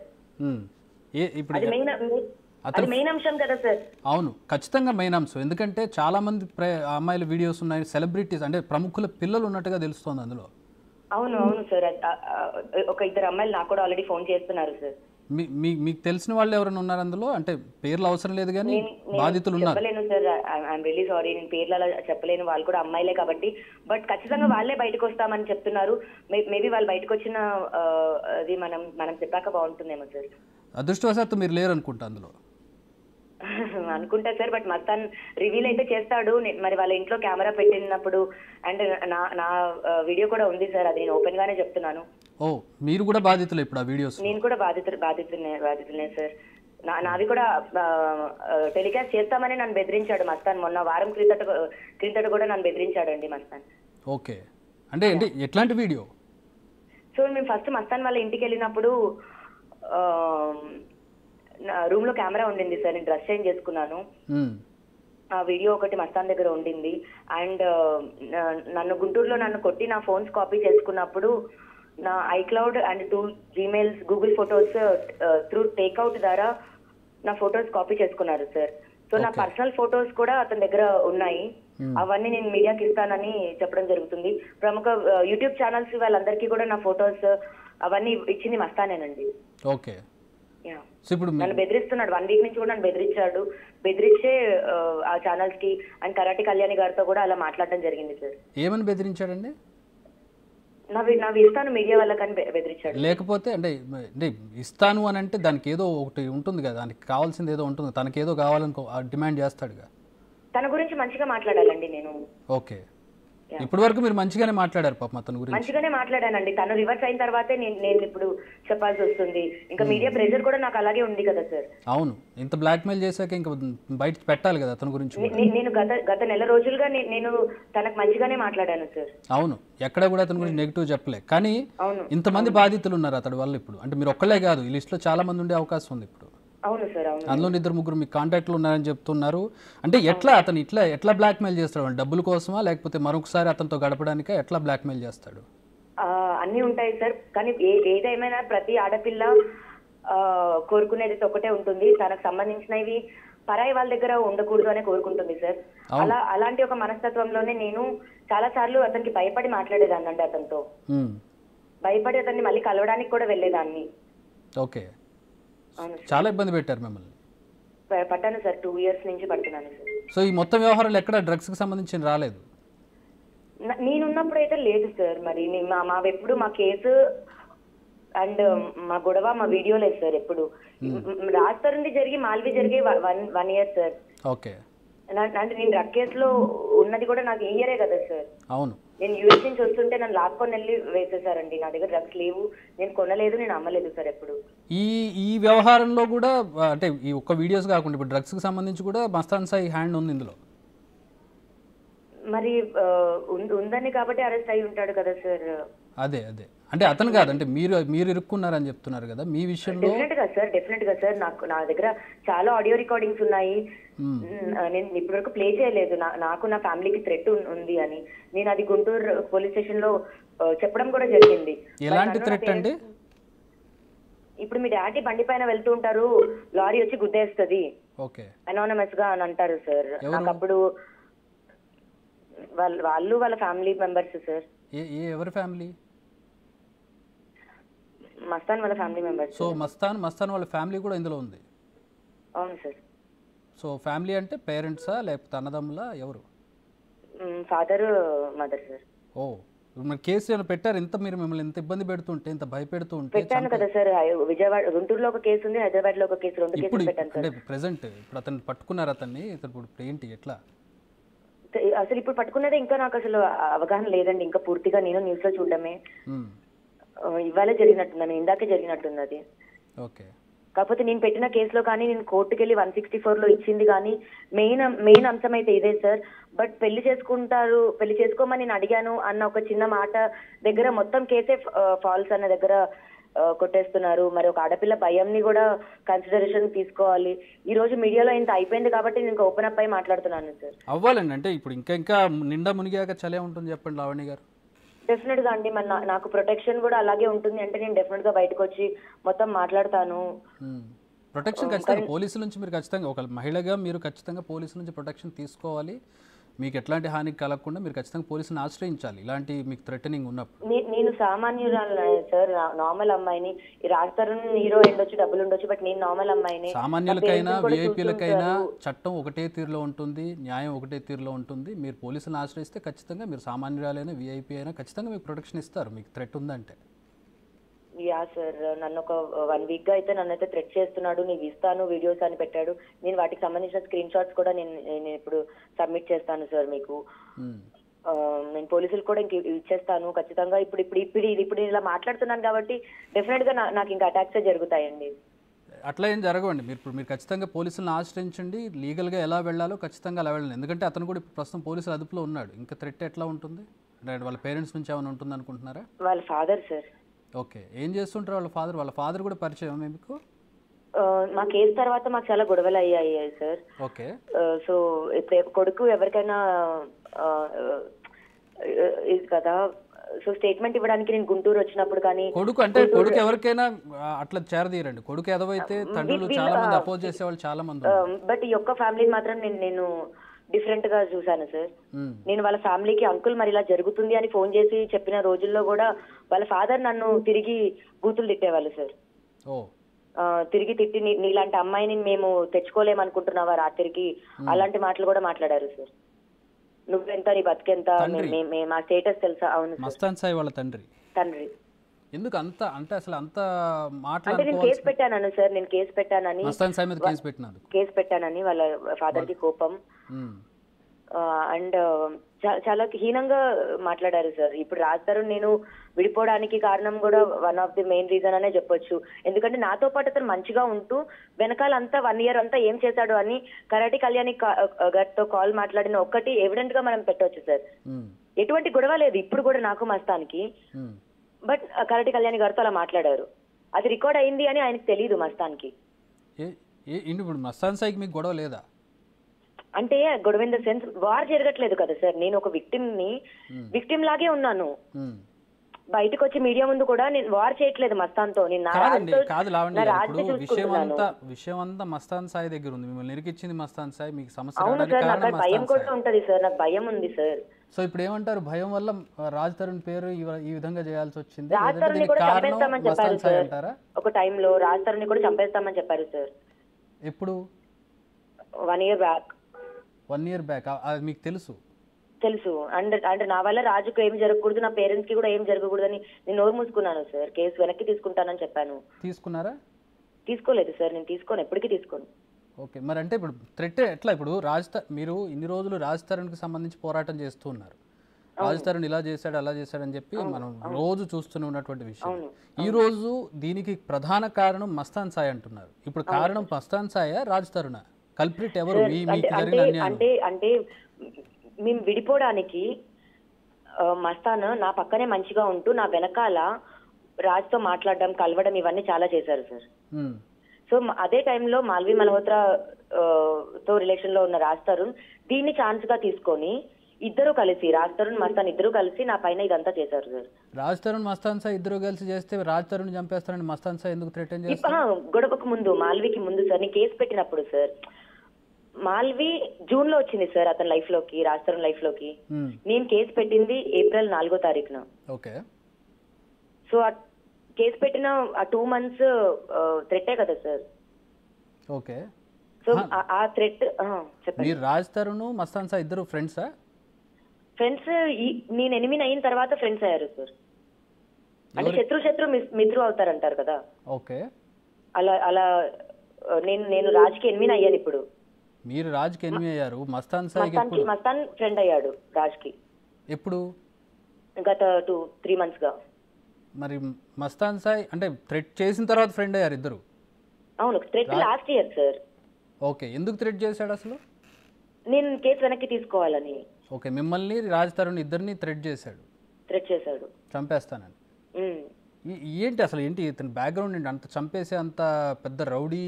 అది మెయిన్ అంశం కదా సార్. అవును, ఖచ్చితంగా మెయిన్ అంశం. ఎందుకంటే చాలా మంది అమ్మాయిల వీడియోస్ ఉన్నాయి, సెలబ్రిటీస్ అంటే ప్రముఖుల పిల్లలు ఉన్నట్టుగా తెలుస్తోంది అందులో. అవును సార్, ఒక 2 అమ్మాయిలు నాకు కూడా ఆల్రెడీ ఫోన్ చేస్తున్నారు సార్. మీకు తెలిసిన వాళ్ళు ఎవరైనా ఉన్నారు అందులో? అంటే పేర్లు అవసరం లేదు కానీ బాధితులు ఉన్నారు. చెప్పలేను సార్, ఐఎమ్ రియల్లీ సారీ, నేను పేర్లు అలా చెప్పలేను, వాళ్ళు కూడా అమ్మాయిలే కాబట్టి. బట్ ఖచ్చితంగా వాళ్ళే బయటకు వస్తామని చెప్తున్నారు. మేబీ వాళ్ళు బయటకు వచ్చిన అది మనం చెప్పాక బాగుంటుందేమో సార్. అదృష్టవశాత్తు మీరు లేరు అనుకుంటా అందులో. అనుకుంటా సార్, బట్ మస్తాన్ రివీల్ అయితే చేస్తాడు. మరి వాళ్ళ ఇంట్లో కెమెరా పెట్టినప్పుడు అండ్ నా వీడియో కూడా ఉంది సార్, అది నేను ఓపెన్ గానే చెప్తున్నాను. ఓ, మీరు కూడా బాధితులు ఇప్పుడు ఆ వీడియోస్? నేను కూడా బాధితులనే సార్. నావి కూడా టెలికాస్ట్ చేస్తామని నన్ను బెదిరించాడు మస్తాన్. మొన్న వారం క్రిందట కూడా నన్ను బెదిరించాడండి మస్తాన్. ఓకే, అంటే ఎట్లాంటి వీడియో? సో మేము ఫస్ట్ మస్తాన్ వాళ్ళ ఇంటికి వెళ్ళినప్పుడు రూమ్ లో కెమెరా ఉండింది సార్, నేను డ్రెస్ చేంజ్ చేసుకున్నాను. ఆ వీడియో ఒకటి మస్తాన్ దగ్గర ఉండింది. అండ్ గుంటూరులో నన్ను కొట్టి నా ఫోన్స్ కాపీ చేసుకున్నప్పుడు నా iCloud and 2 Gmails Google photos through takeout ద్వారా నా ఫొటోస్ కాపీ చేసుకున్నారు సార్. సో నా పర్సనల్ ఫొటోస్ కూడా అతని దగ్గర ఉన్నాయి. అవన్నీ నేను మీడియాకి ఇస్తానని చెప్పడం జరుగుతుంది. ప్రముఖ యూట్యూబ్ ఛానల్స్ వాళ్ళందరికీ కూడా నా ఫొటోస్ అవన్నీ ఇచ్చింది మస్తానేనండి. ఓకే, నన్ను బెదిరిస్తున్నాడు, 1 వీక్ నుంచి కూడా నన్ను బెదిరించే ఆ ఛానల్స్ కి అండ్ కరాటి కళ్యాణి గారితో కూడా అలా మాట్లాడడం జరిగింది సార్. ఏమని బెదిరించాడండి? నావి ఇస్తాను మీడియా వాళ్ళకని బెదిరించాడు. లేకపోతే అంటే ఇస్తాను అని అంటే దానికి ఏదో ఒకటి ఉంటుంది కదా, దానికి కావాల్సింది ఏదో ఉంటుంది, తనకి ఏదో కావాలని డిమాండ్ చేస్తాడుగా. తన గురించి మంచిగా మాట్లాడాలండి నేను. ఓకే, ఇప్పటి వరకు మీరు మంచిగానే మాట్లాడారు పాపం అతని గురించి? మంచిగానే మాట్లాడానండి. తను రివర్స్ అయిన తర్వాతే నేను ఇప్పుడు చెప్పాల్సి వస్తుంది. ఇంకా మీడియా ప్రెషర్ కూడా నాకు అలాగే ఉంది కదా సార్. అవును, ఇంత బ్లాక్మెయిల్ చేశాక ఇంకా బయట పెట్టాలి కదా అతని గురించి. నేను గత నెల రోజులుగా నేను తనకు మంచిగానే మాట్లాడాను సార్. అవును, ఎక్కడ కూడా అతని గురించి నెగిటివ్ చెప్పలే. కానీ ఇంతమంది బాధితులు ఉన్నారు అతడి వల్ల ఇప్పుడు, అంటే మీరు ఒక్కలే కాదు, ఈ లిస్ట్ లో చాలా మంది ఉండే అవకాశం ఉంది ఇప్పుడు. అవును సార్, అవును. అందులో 2-3 మీకు కాంటాక్ట్లు ఉన్నారని చెప్తున్నారు. అంటే అతను ఎట్లా బ్లాక్మెయిల్ చేస్తాడు? డబ్బుల కోసమా లేకపోతే మరొకసారి అతనితో గడపడానికా? ఎట్లా బ్లాక్మెయిల్ చేస్తాడు? అన్ని ఉంటాయి సార్, కానీ ఏదేమైనా ప్రతి ఆడపిల్ల కోరుకునేది ఒకటే ఉంటుంది, తనకు సంబంధించినవి పరాయి వాళ్ళ దగ్గర ఉండకూడదు అని కోరుకుంటుంది సార్. అలాంటి ఒక మనస్తత్వంలోనే నేను చాలా సార్లు అతనికి భయపడి మాట్లాడేదాన్ని అండి. అతనితో భయపడి అతన్ని మళ్ళీ కలవడానికి కూడా వెళ్ళేదాన్ని. ఓకే, చాలా ఇబ్బంది పెట్టారు మిమ్మల్ని? పట్టాను సార్, 2 years నుంచి పడుతున్నాను సార్. సో ఈ మొత్తం వ్యవహారాలు ఎక్కడ డ్రగ్స్ కి సంబంధించి రాలేదు? నేనున్నప్పుడు అయితే లేదు సార్. మరి ఎప్పుడు మా కేసు అండ్ మా గొడవ మా వీడియో లేదు సార్. ఎప్పుడు రాజ్ తరుణ్ జరిగి మాల్వి జరిగే 1 year సార్. ఓకే, అంటే నేను డ్రగ్ కేసులో ఉన్నది కూడా నాకు ఈ ఇయరే కదా సార్. అవును, నేను యూఎస్ నుంచి వస్తుంటే నన్ను లాక్కొని వెళ్ళి వేసేసారండి. నా దగ్గర డ్రగ్స్ లేవు, నేను కొనలేదు, నేను అమ్మలేదు సార్ ఎప్పుడు. ఈ వ్యవహారంలో కూడా అంటే ఈ ఒక్క వీడియోస్ కాకుండా ఇప్పుడు డ్రగ్స్ కి సంబంధించి కూడా మస్తాన్ సాయి హ్యాండ్ ఉంది ఇందులో? మరి ఉందని కాబట్టి అరెస్ట్ అయి ఉంటాడు కదా సార్. అదే అదే అంటే అతను కాదంటే మీరు ఇరుక్కున్నారని చెప్తున్నారు కదా మీ విషయంలో. డెఫినెట్ గా సార్ నా దగ్గర చాలా ఆడియో రికార్డింగ్స్ ఉన్నాయి. నేను ఇప్పటివరకు ప్లే చేయలేదు. నాకు నా ఫ్యామిలీకి థ్రెట్ ఉంది అని నేను అది గుంటూరు పోలీస్ స్టేషన్ లో చెప్పడం కూడా జరిగింది. ఎలాంటి థ్రెట్ అండి? ఇప్పుడు మీ డాడీ బండి పైన వెళ్తూ ఉంటారు, లారీ వచ్చి గుద్దేస్తుంది అనానమస్ గా అని అంటారు సార్. నాకు అప్పుడు వాళ్ళు వాళ్ళ ఫ్యామిలీ మెంబర్స్ సార్. ఎవరి ఫ్యామిలీ? మస్తాన్ వాళ్ళ ఫ్యామిలీ మెంబర్స్. సో మస్తాన్ వాళ్ళ ఫ్యామిలీ కూడా ఇందులో ఉంది? అవును సార్. సో ఫ్యామిలీ అంటే పేరెంట్సా లేకపోతే అన్నదమ్ములా ఎవరు? Father mother sir. ఓ మరి కేసు ఏమైనా పెట్టారు? మీరు మిమ్మల్ని ఎంత ఇబ్బంది పెడుతుంటే ఇంత భయపెడుతూ ఉంటే? పెట్టాను కదా సార్. విజయవాడ గుంటూరులో ఒక కేసు ఉంది, హైదరాబాద్ లో ఒక కేసు, 2 కేసులు పెట్టాను సార్. అంటే ప్రెసెంట్ ఇప్పుడు అతను పట్టుకున్నారు అతన్ని, ఇప్పుడు ఏంటి ఎట్లా? అసలు ఇప్పుడు పట్టుకున్నదే ఇంకా నాకు అసలు అవగాహన లేదండి. ఇంకా పూర్తిగా నేను న్యూస్ లో చూడడమే. ఇవాళే జరిగినట్టున్నాను, ఇందాకే జరిగినట్టుంది అది. ఓకే. కాకపోతే నేను పెట్టిన కేసులో కానీ నేను కోర్టుకి వెళ్ళి 164 లో ఇచ్చింది కానీ మెయిన్ అంశం అయితే ఇదే సార్. బట్ పెళ్లి చేసుకోమని నేను అడిగాను అన్న ఒక చిన్న మాట దగ్గర మొత్తం కేసే ఫాల్స్ అన్న దగ్గర కొట్టేస్తున్నారు. మరి ఒక ఆడపిల్ల భయంని కూడా కన్సిడరేషన్ తీసుకోవాలి. ఈ రోజు మీడియాలో ఇంత అయిపోయింది కాబట్టి నేను ఇంకా ఓపెన్ అప్ అయి మాట్లాడుతున్నాను సార్. అవ్వాలండి. అంటే ఇప్పుడు ఇంకా నిండా మునిగాక చలే ఉంటుంది చెప్పండి లావణ్య గారు. డెఫినెట్ గా అండి. మరి నాకు ప్రొటెక్షన్ కూడా అలాగే ఉంటుంది అంటే నేను డెఫినెట్ గా బయటకు వచ్చి మొత్తం మాట్లాడతాను. ప్రొటెక్షన్ ఖచ్చితంగా పోలీసుల నుంచి మీరు ఖచ్చితంగా ఒక మహిళగా మీరు ఖచ్చితంగా పోలీసుల నుంచి ప్రొటెక్షన్ తీసుకోవాలి. మీకు ఎట్లాంటి హాని కలగకుండా మీరు ఖచ్చితంగా పోలీసులను ఆశ్రయించాలి ఇలాంటి మీకు థ్రెటనింగ్ ఉన్నప్పుడు. నేను సామాన్యురాలు సార్, నార్మల్ అమ్మాయిని. రాస్తారు హీరో ఉండొచ్చు, డబ్బులు ఉండొచ్చు, బట్ నేను నార్మల్ అమ్మాయిని. సామాన్యులకైనా విఐపీలకైనా చట్టం ఒకటే తీరులో ఉంటుంది, న్యాయం ఒకటే తీరులో ఉంటుంది. మీరు పోలీసులను ఆశ్రయిస్తే ఖచ్చితంగా మీరు సామాన్యురాలైనా విఐపీ అయినా ఖచ్చితంగా మీకు ప్రొటెక్షన్ ఇస్తారు మీకు థ్రెట్ ఉందంటే. యా సార్, నన్ను ఒక 1 వీక్ గా అయితే నన్నైతే థ్రెట్ చేస్తున్నాడు. నీకు ఇస్తాను వీడియోస్ అని పెట్టాడు. నేను వాటికి సంబంధించిన స్క్రీన్ షాట్స్ కూడా నేను ఇప్పుడు సబ్మిట్ చేస్తాను సార్ మీకు. నేను పోలీసులు కూడా ఇంక ఇచ్చేస్తాను ఖచ్చితంగా. ఇప్పుడు ఇలా మాట్లాడుతున్నాను కాబట్టి డెఫినెట్ గా నాకు ఇంకా అటాక్స్ జరుగుతాయండి. అట్లా ఏం జరగవండి. మీరు ఖచ్చితంగా పోలీసులను ఆశ్రయించండి. లీగల్గా ఎలా వెళ్ళాలో ఖచ్చితంగా అలా వెళ్ళండి. ఎందుకంటే అతను కూడా ఇప్పుడు ప్రస్తుతం పోలీసుల అదుపులో ఉన్నాడు. ఇంకా థ్రెట్ ఎట్లా ఉంటుంది? వాళ్ళ పేరెంట్స్ నుంచి ఏమైనా ఉంటుంది అనుకుంటున్నారా? వాళ్ళ ఫాదర్ సార్. ఓకే. ఏం చేస్తుంటారు వాళ్ళ ఫాదర్ కూడా పరిచయం మీకు? మా కేసు తర్వాత మాకు చాలా గొడవలు అయ్యాయి సార్. ఓకే. సో కొడుకు ఎవరికైనా కదా, సో స్టేట్మెంట్ ఇవ్వడానికి నేను గుంటూరు వచ్చినప్పుడు కానీ కొడుకు ఎవరికైనా అట్లా చేరదీరండి. కొడుకు ఎదవైతే తండ్రులు చాలా మంది అపోజ్ చేసేవాళ్ళు చాలా మంది. బట్ ఈ ఒక్క ఫ్యామిలీ మాత్రం నేను డిఫరెంట్ గా చూసాను సార్. నేను వాళ్ళ ఫ్యామిలీకి అంకుల్ మరి ఇలా జరుగుతుంది అని ఫోన్ చేసి చెప్పిన రోజుల్లో కూడా వాళ్ళ ఫాదర్ నన్ను తిరిగి బూతులు తిట్టేవాళ్ళు సార్. తిరిగి తిట్టి నీలాంటి అమ్మాయిని మేము తెచ్చుకోలేమనుకుంటున్నావా రాత్రికి, అలాంటి మాటలు కూడా మాట్లాడారు సార్. నువ్వెంత, నీ బతికెంత, మా స్టేటస్ తెలుసా? అవును. మస్తాన్ సాయి వాళ్ళ తండ్రి ఎందుకు అంత అంటే అసలు అంత అంటే నేను కేసు పెట్టాను సార్. నేను కేసు పెట్టానని కేసు పెట్టానని వాళ్ళ ఫాదర్ కి కోపం అండ్ చాలా హీనంగా మాట్లాడారు సార్. ఇప్పుడు రాస్తారు నేను విడిపోవడానికి కారణం కూడా one of the main reason అనే చెప్పొచ్చు. ఎందుకంటే నాతో పాటు అతను మంచిగా ఉంటూ వెనకాలంతా 1 year అంతా ఏం చేశాడు అని కరాటి కళ్యాణి గారితో కాల్ మాట్లాడిన ఒక్కటి ఎవిడెంట్ గా మనం పెట్టవచ్చు సార్. ఎటువంటి గొడవ లేదు ఇప్పుడు కూడా నాకు మస్తానికి. బట్ కరాటి కళ్యాణి గారితో అలా మాట్లాడారు. అది రికార్డ్ అయింది అని ఆయనకు తెలియదు మస్తానికి. ఇప్పుడు మస్తాన్ సాయికి మీకు గొడవ లేదా? అంటే గొడవ ఇన్ ద సెన్స్ వార్ జరగట్లేదు కదా సార్. నేను ఒక విక్టిమ్ లాగే ఉన్నాను. బయటకు వచ్చి మీడియా ముందు కూడా నేను వార్ చేయట్లేదు మస్తాన్ తో. విషయం అంతా మస్తాన్ సాయి దగ్గర ఉంది. మిమ్మల్ని నిరికిచ్చింది మస్తాన్ సాయి. మీకు సమస్య అవును సార్. నాకు భయం కూడా ఉంటది సార్. నాకు భయం ఉంది సార్. సో ఇప్పుడు ఏమంటారు? భయం వల్ల రాజ్ తరుణ్ పేరు ఈ విధంగా చేయాల్సి వచ్చింది. రాజ్ తరుణ్ ని కూడా చంపేస్తామని చెప్పారు సార్. ఒక టైంలో రాజ్ తరుణ్ ని కూడా చంపేస్తామని చెప్పారు సార్. ఎప్పుడు? 1 year బ్యాక్. 1 year back. అది మీకు తెలుసు? అంటే నా వల్ల రాజుకు ఏం జరగకూడదు, నా పేరెంట్స్ కి కూడా ఏం జరగకూడదని నేను నోరు మూసుకున్నాను సార్. కేసు వెనక్కి తీసుకుంటానని చెప్పాను. తీసుకున్నారా? తీసుకోలేదు సార్. నేను తీసుకోను, ఎప్పటికీ తీసుకోను. ఓకే. మరి అంటే ఇప్పుడు థ్రెట్ ఎట్లా? ఇప్పుడు మీరు ఇన్ని రోజులు రాజ్ తరుణ్కి సంబంధించి పోరాటం చేస్తూ ఉన్నారు. రాజ్ తరుణ్ ఇలా చేశాడు అలా చేశాడని చెప్పి మనం రోజు చూస్తూనే ఉన్నటువంటి విషయం. ఈ రోజు దీనికి ప్రధాన కారణం మస్తాన్ సాయి అంటున్నారు. ఇప్పుడు కారణం మస్తాన్ సాయా రాజ్ తరుణా? కల్ప్రిట్ ఎవరు? అంటే మేము విడిపోవడానికి మస్తాన్ నా పక్కనే మంచిగా ఉంటూ నా వెనకాల రాజ్తో మాట్లాడడం, కలవడం ఇవన్నీ చాలా చేశారు సార్. సో అదే టైంలో మాల్వి మల్హోత్రా తో రిలేషన్ లో ఉన్న రాజ్ తరుణ్ దీన్ని ఛాన్స్ గా తీసుకొని ఇద్దరు కలిసి, రాజ్ తరుణ్ మస్తాన్ ఇద్దరు కలిసి నా పైన ఇదంతా చేశారు సార్. రాజ్ తరుణ్ మస్తాన్ సాయి ఇద్దరు కలిసి చేస్తే రాజ్ తరుణ్ చంపేస్తారని మస్తాన్ సాయి ఎందుకు థ్రెటన్ చేస్తారు? గొడవకు ముందు, మాల్వికి ముందు సార్, నేను కేసు పెట్టినప్పుడు సార్, మాల్వి జూన్ లో వచ్చింది సార్ అతని లైఫ్ లోకి, రాజ్ తరుణ్ లైఫ్ లోకి. నేను కేసు పెట్టింది ఏప్రిల్ 4వ తారీఖున. ఓకే. సో ఆ కేసు పెట్టిన ఆ 2 months థ్రెట్టే కదా సార్. ఓకే. సో ఆ థ్రెట్ చెప్పండి. మీరు రాజ్ తరుణ్ మస్తాన్ సాయి ఇద్దరు ఫ్రెండ్సా? ఫ్రెండ్స్ నేను ఎనిమిది అయిన తర్వాత ఫ్రెండ్స్ అయ్యారు సార్. అంటే శత్రు మిత్రు అవుతారంటారు కదా. ఓకే. అలా అలా నేను రాజ్కి ఎనిమిది అయ్యాను. ఇప్పుడు మీరు రాజ్కి ఎనిమిది అయ్యారు, మస్తాన్ సాయి మస్తాన్ ఫ్రెండ్ అయ్యాడు రాజ్కి. ఎప్పుడు? గత 2-3 months గా. మరి మస్తాన్ సాయి అంటే థ్రెట్ చేసిన తర్వాత ఫ్రెండ్ అయ్యారు ఇద్దరు? అవును, threat last year sir. Okay. ఎందుకు థ్రెట్ చేశాడు అసలు? నేను కేసు వెనక్కి తీసుకోవాలని. ఓకే. మిమ్మల్ని రాజ్ తరుణ్ ఇద్దరిని థ్రెట్ చేశాడు చంపేస్తానని. ఏంటి అసలు, ఏంటి ఇతని బ్యాక్గ్రౌండ్ ఏంటి? అంత చంపేసే అంత పెద్ద రౌడీ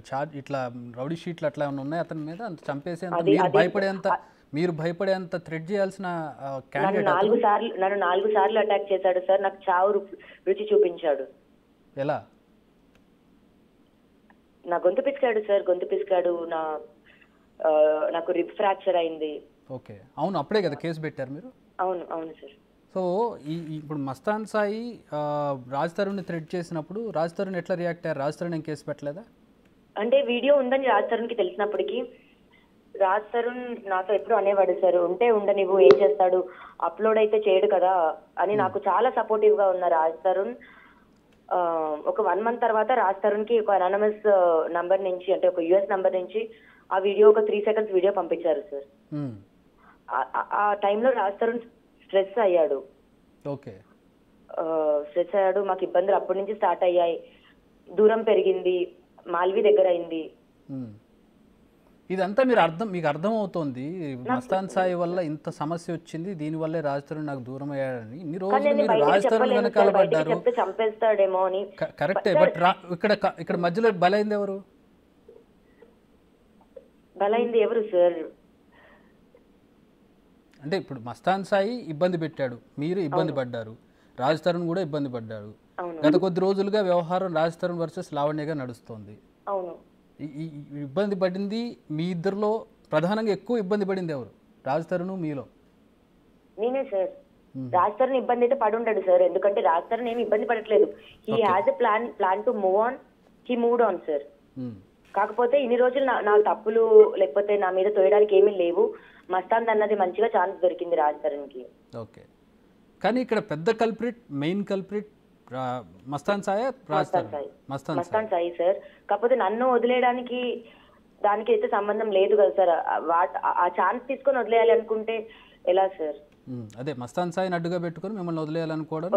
చార్జ్, ఇట్లా రౌడీ షీట్లు అట్లా ఏమైనా ఉన్నాయి అతని మీద? అంత చంపేసే అంత మీరు భయపడేంత థ్రెట్ చేయాల్సిన క్యాండిడేట్? నన్ను 4 సార్లు అటాక్ చేశాడు సార్. నాకు చావు రుచి చూపించాడు. ఎలా? నా గొంతు పిసికాడు సార్, గొంతు పిసికాడు. నాకు రిబ్ ఫ్రాక్చర్ అయింది. ఓకే. అవును, అప్పుడే కదా కేసు పెట్టారు మీరు? అవును అవును సార్. సో ఇప్పుడు మస్తాన్ సాయి రాజ్ తరుణ్ని థ్రెట్ చేసినప్పుడు రాజ్ తరుణ్ ఎట్లా రియాక్ట్ అయ్యారు? రాజ్ తరుణ్ ఏం కేసు పెట్టలేదా? అంటే వీడియో ఉందని రాజ్ తరుణ్కి తెలిసినప్పటికీ రాజ్ తరుణ్ నాతో ఎప్పుడు అనేవాడు సార్, ఉంటే ఉండనివ్వు, ఏం చేస్తాడు, అప్లోడ్ అయితే చేయడు కదా అని. నాకు చాలా సపోర్టివ్ గా ఉన్న రాజ్ తరుణ్ ఒక 1 month తర్వాత రాజ్ తరుణ్కి ఒక అనానమస్ నంబర్ నుంచి, అంటే ఒక US నంబర్ నుంచి ఆ వీడియో, ఒక 3 seconds వీడియో పంపించారు సార్. ఆ టైంలో రాజ్ తరుణ్ స్ట్రెస్ అయ్యాడు. ఓకే. స్ట్రెస్ అయ్యాడు. మాకు ఇబ్బందులు అప్పటి నుంచి స్టార్ట్ అయ్యాయి. దూరం పెరిగింది, మాల్వి దగ్గర అయింది. ఇదంతా మీకు అర్థం అవుతోంది, మస్తాన్ సాయి వల్ల ఇంత సమస్య వచ్చింది, దీనివల్లే రాజ్ తరుణ్ నాకు దూరం అయ్యాడని. ఇన్ని రోజులు మీరు రాజ్ తరుణ్ వెనకాల పడ్డారు, చంపేస్తాడేమో అని. కరెక్టే. బట్ ఇక్కడ మధ్యలో బలైంది ఎవరు? బలైంది ఎవరు సార్? అంటే ఇప్పుడు మస్తాన్ సాయి ఇబ్బంది పెట్టాడు, మీరు ఇబ్బంది పడ్డారు, రాజ్ తరుణ్ కూడా ఇబ్బంది పడ్డాడు. గత కొద్ది రోజులుగా వ్యవహారం రాజ్ తరుణ్ వర్సెస్ లావణ్యగా నడుస్తోంది. అవును. ఇబ్బంది పడింది మీ ఇద్దరిలో ప్రధానంగా ఎక్కువ ఇబ్బంది పడింది ఎవరు? రాజ్ తరుణ్ మీలో? నేనే సార్. రాజ్ తరుణ్ ఇబ్బంది అయితే పడి ఉంటాడు సార్, ఎందుకంటే రాజ్ తరుణ్ ఏమి ఇబ్బంది పడట్లేదు. He has a plan to move on, he moved on sir. కాకపోతే ఇన్ని రోజులు నా తప్పులు లేకపోతే నా మీద తోయడానికి ఏమీ లేవు. మస్తాన్ అన్నది మంచిగా ఛాన్స్ దొరికింది రాజ్ తరుణ్కి. ఓకే. కానీ ఇక్కడ పెద్ద culprit, main culprit Mastan Sai, Mastan Sai sir. కాకపోతే నన్ను వదిలేయడానికి దానికి అయితే సంబంధం లేదు కదా సార్. ఆ ఛాన్స్ తీసుకొని వదిలేయాలి అనుకుంటే ఎలా సార్? అదే మస్తాన్ సాయిని అడ్డుగా పెట్టుకొని మిమ్మల్ని వదిలేయాలనుకోవడం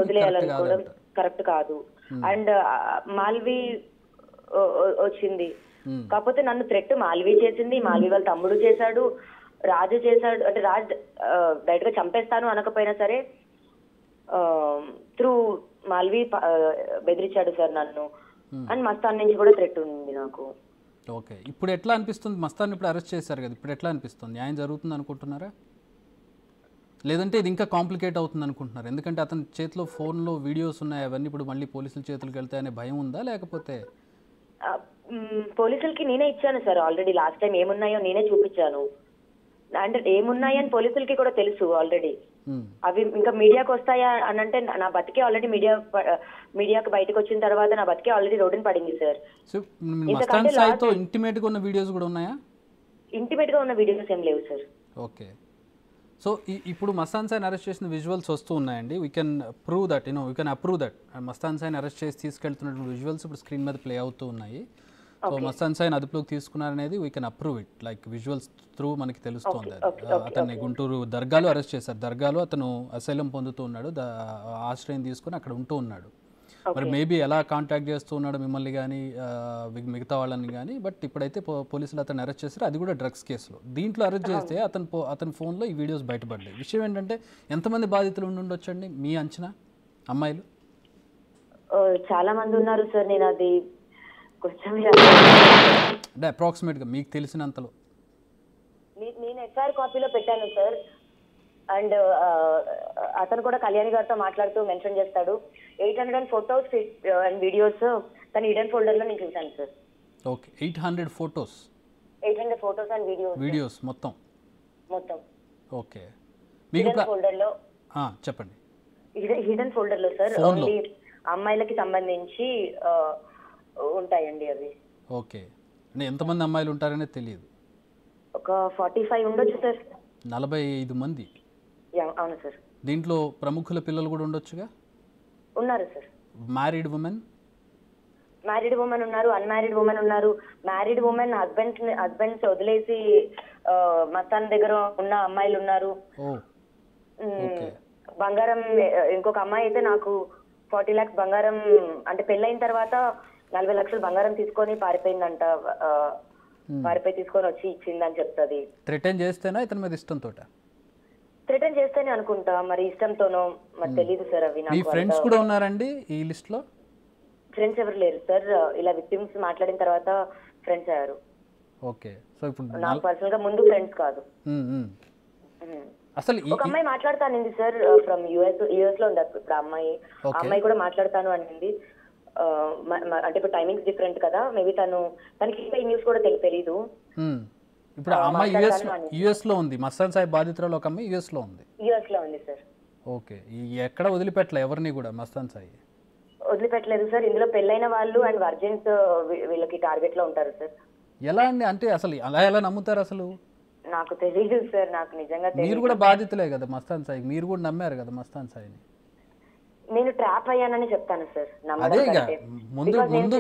కరెక్ట్ కాదు. అండ్ మాల్వి వచ్చింది, కాకపోతే నన్ను థ్రెట్ మాల్వి చేసింది, మాల్వి వాళ్ళ తమ్ముడు చేశాడు, రాజు చేశాడు. అంటే రాజ్ డైరెక్ట్ గా చంపేస్తాను అనకపోయినా సరే త్రూ మాల్వి బెదిరించాడు సార్ నన్ను. అండ్ మస్తాన్ నుంచి కూడా థ్రెట్ ఉంది నాకు. ఓకే. ఇప్పుడు ఎట్లా అనిపిస్తుంది? మస్తాన్ ఇప్పుడు అరెస్ట్ చేశారు కదా, ఇప్పుడు ఎట్లా అనిపిస్తుంది? న్యాయం జరుగుతుంది అనుకుంటున్నారా, లేదంటే ఇది ఇంకా కాంప్లికేట్ అవుతుంది అనుకుంటున్నారు? ఎందుకంటే అతని చేతిలో ఫోన్లో వీడియోస్ ఉన్నాయి, అవన్నీ ఇప్పుడు మళ్ళీ పోలీసుల చేతులకు వెళ్తాయనే భయం ఉందా? లేకపోతే పోలీసులకి నేనే ఇచ్చాను సార్ ఆల్రెడీ. లాస్ట్ టైం ఏమున్నాయో నేనే చూపించాను. అంటే ఏమున్నాయని పోలీసులకి కూడా తెలుసు ఆల్రెడీ. అవి ఇంకా మీడియాకి వస్తాయా అని అంటే నా బతికే ఆల్రెడీ మీడియాకి బయటకు వచ్చిన తర్వాత నా బతికే ఆల్రెడీ రోడ్డుని పడింది సార్. ఇంటిమేట్ గా ఉన్న వీడియోస్ కూడా ఉన్నాయా? ఇంటిమేట్ గా ఉన్న వీడియోస్ ఏం లేవు సార్. ఓకే. సో ఇప్పుడు మస్తాన్ సాయిని అరెస్ట్ చేసిన విజువల్స్ వస్తూ ఉన్నాయండి. We can prove that, we can approve that Mastan సాయిని అరెస్ట్ చేసి తీసుకెళ్తున్నటువంటి విజువల్స్ ఇప్పుడు స్క్రీన్ మీద ప్లే అవుతూ ఉన్నాయి. సో మస్తాన్ సాయిని అదుపులోకి తీసుకున్నారనేది we can approve it, like visuals through మనకి తెలుస్తోంది. అతన్ని గుంటూరు దర్గాలో అరెస్ట్ చేశారు. దర్గాలో అతను అసైలం పొందుతూ ఉన్నాడు, ఆశ్రయం తీసుకుని అక్కడ ఉంటూ ఉన్నాడు. మరి మేబీ ఎలా కాంటాక్ట్ చేస్తూ ఉన్నాడు మిమ్మల్ని కానీ మిగతా వాళ్ళని కానీ. బట్ ఇప్పుడైతే పోలీసులు అతను అరెస్ట్ చేశారు, అది కూడా డ్రగ్స్ కేసులో. దీంట్లో అరెస్ట్ చేస్తే అతని ఫోన్లో ఈ వీడియోస్ బయటపడ్డాయి. విషయం ఏంటంటే ఎంతమంది బాధితులు ఉండొచ్చండి మీ అంచనా అమ్మాయిలు? చాలా మంది ఉన్నారు సార్. నేను అది కొంచెం అంటే అప్రాక్సిమేట్గా మీకు తెలిసినంతలో. నేను ఎఫ్ఐఆర్ కాపీలో పెట్టాను సార్. అండ్ అతను కూడా కళ్యాణి గారితో మాట్లాడుతూ మెన్షన్ చేస్తాడు 800 ఫోటోస్ అండ్ వీడియోస్ తన హిడెన్ ఫోల్డర్ లో నేను చూసాను sir. Okay, 800 photos 800 photos and videos మొత్తం. ఓకే, మీకు హిడెన్ ఫోల్డర్ లో చెప్పండి. హిడెన్ ఫోల్డర్ లో సార్ ఓన్లీ అమ్మాయిలకి సంబంధించి ఉంటాయండి అవి. ఓకే, అంటే ఎంతమంది అమ్మాయిలు ఉంటారనే తెలియదు. ఒక 45 ఉండొచ్చు సార్. 45 మంది? అవును సార్. దీంట్లో ప్రముఖుల పిల్లలు కూడా ఉండొచ్చుగా? ఉన్నారు సార్. మ్యారీడ్ ఉమెన్ ఉన్నారు, అన్మ్యారీడ్ ఉమెన్ ఉన్నారు. మ్యారీడ్ ఉమెన్ హస్బెండ్స్ వదిలేసి మస్తాన్ దగ్గర ఉన్న అమ్మాయిలు ఉన్నారు. బంగారం ఇంకొక అమ్మాయి అయితే నాకు 40 lakhs బంగారం, అంటే పెళ్ళైన తర్వాత 40 లక్షలు బంగారం తీసుకొని పారిపోయిందంట. పారిపోయి తీసుకొని వచ్చి ఇచ్చిందని చెప్తుంది. థ్రెటన్ చేస్తేనా ఇతని మీద ఇష్టంతో? థ్రెటన్ చేస్తేనే అనుకుంటా, మరి ఇష్టంతోనో మరి తెలీదు సార్. అవి మీ ఫ్రెండ్స్ కూడా ఉన్నారండి ఈ లిస్ట్ లో? ఫ్రెండ్స్ ఎవరు లేరు సార్. ఇలా విక్టిమ్స్ మాట్లాడిన తర్వాత ఫ్రెండ్స్ అయ్యారు. ఓకే, సో ఇప్పుడు నాకు పర్సనల్ గా ముందు ఫ్రెండ్స్ కాదు. అసలు ఒక అమ్మాయి మాట్లాడతానింది సార్, ఫ్రమ్ యుఎస్ లో ఉంది ఇప్పుడు అమ్మాయి కూడా మాట్లాడతాను అనింది. అంటే ఇప్పుడు టైమింగ్స్ డిఫరెంట్ కదా, మేబీ తనకి ఈ న్యూస్ కూడా తెలీదు. ఇప్పుడు ఆ అమ్మాయి యుఎస్ లో ఉంది. మస్తాన్ సాయి బాధితురాలు ఒక అమ్మాయి యుఎస్ లో ఉంది సార్. ఓకే, ఎక్కడ వదిలిపెట్టలే ఎవరిని కూడా మస్తాన్ సాయి? వదిలిపెట్టలేదు సార్. ఇందులో పెళ్ళైన వాళ్ళు అండ్ వర్జిన్స్ వీళ్ళకి టార్గెట్ లో ఉంటారు సార్. ఎలా అండి, అంటే అసలు అలా ఎలా నమ్ముతారు అసలు? నాకు తెలియదు సార్, నాకు నిజంగా మీరు కూడా బాధితులే కదా మస్తాన్ సాయి, మీరు కూడా నమ్మారు కదా మస్తాన్ సాయిని. నేను ట్రాప్ అయ్యానని చెప్తాను సార్. అదే ముందు ముందు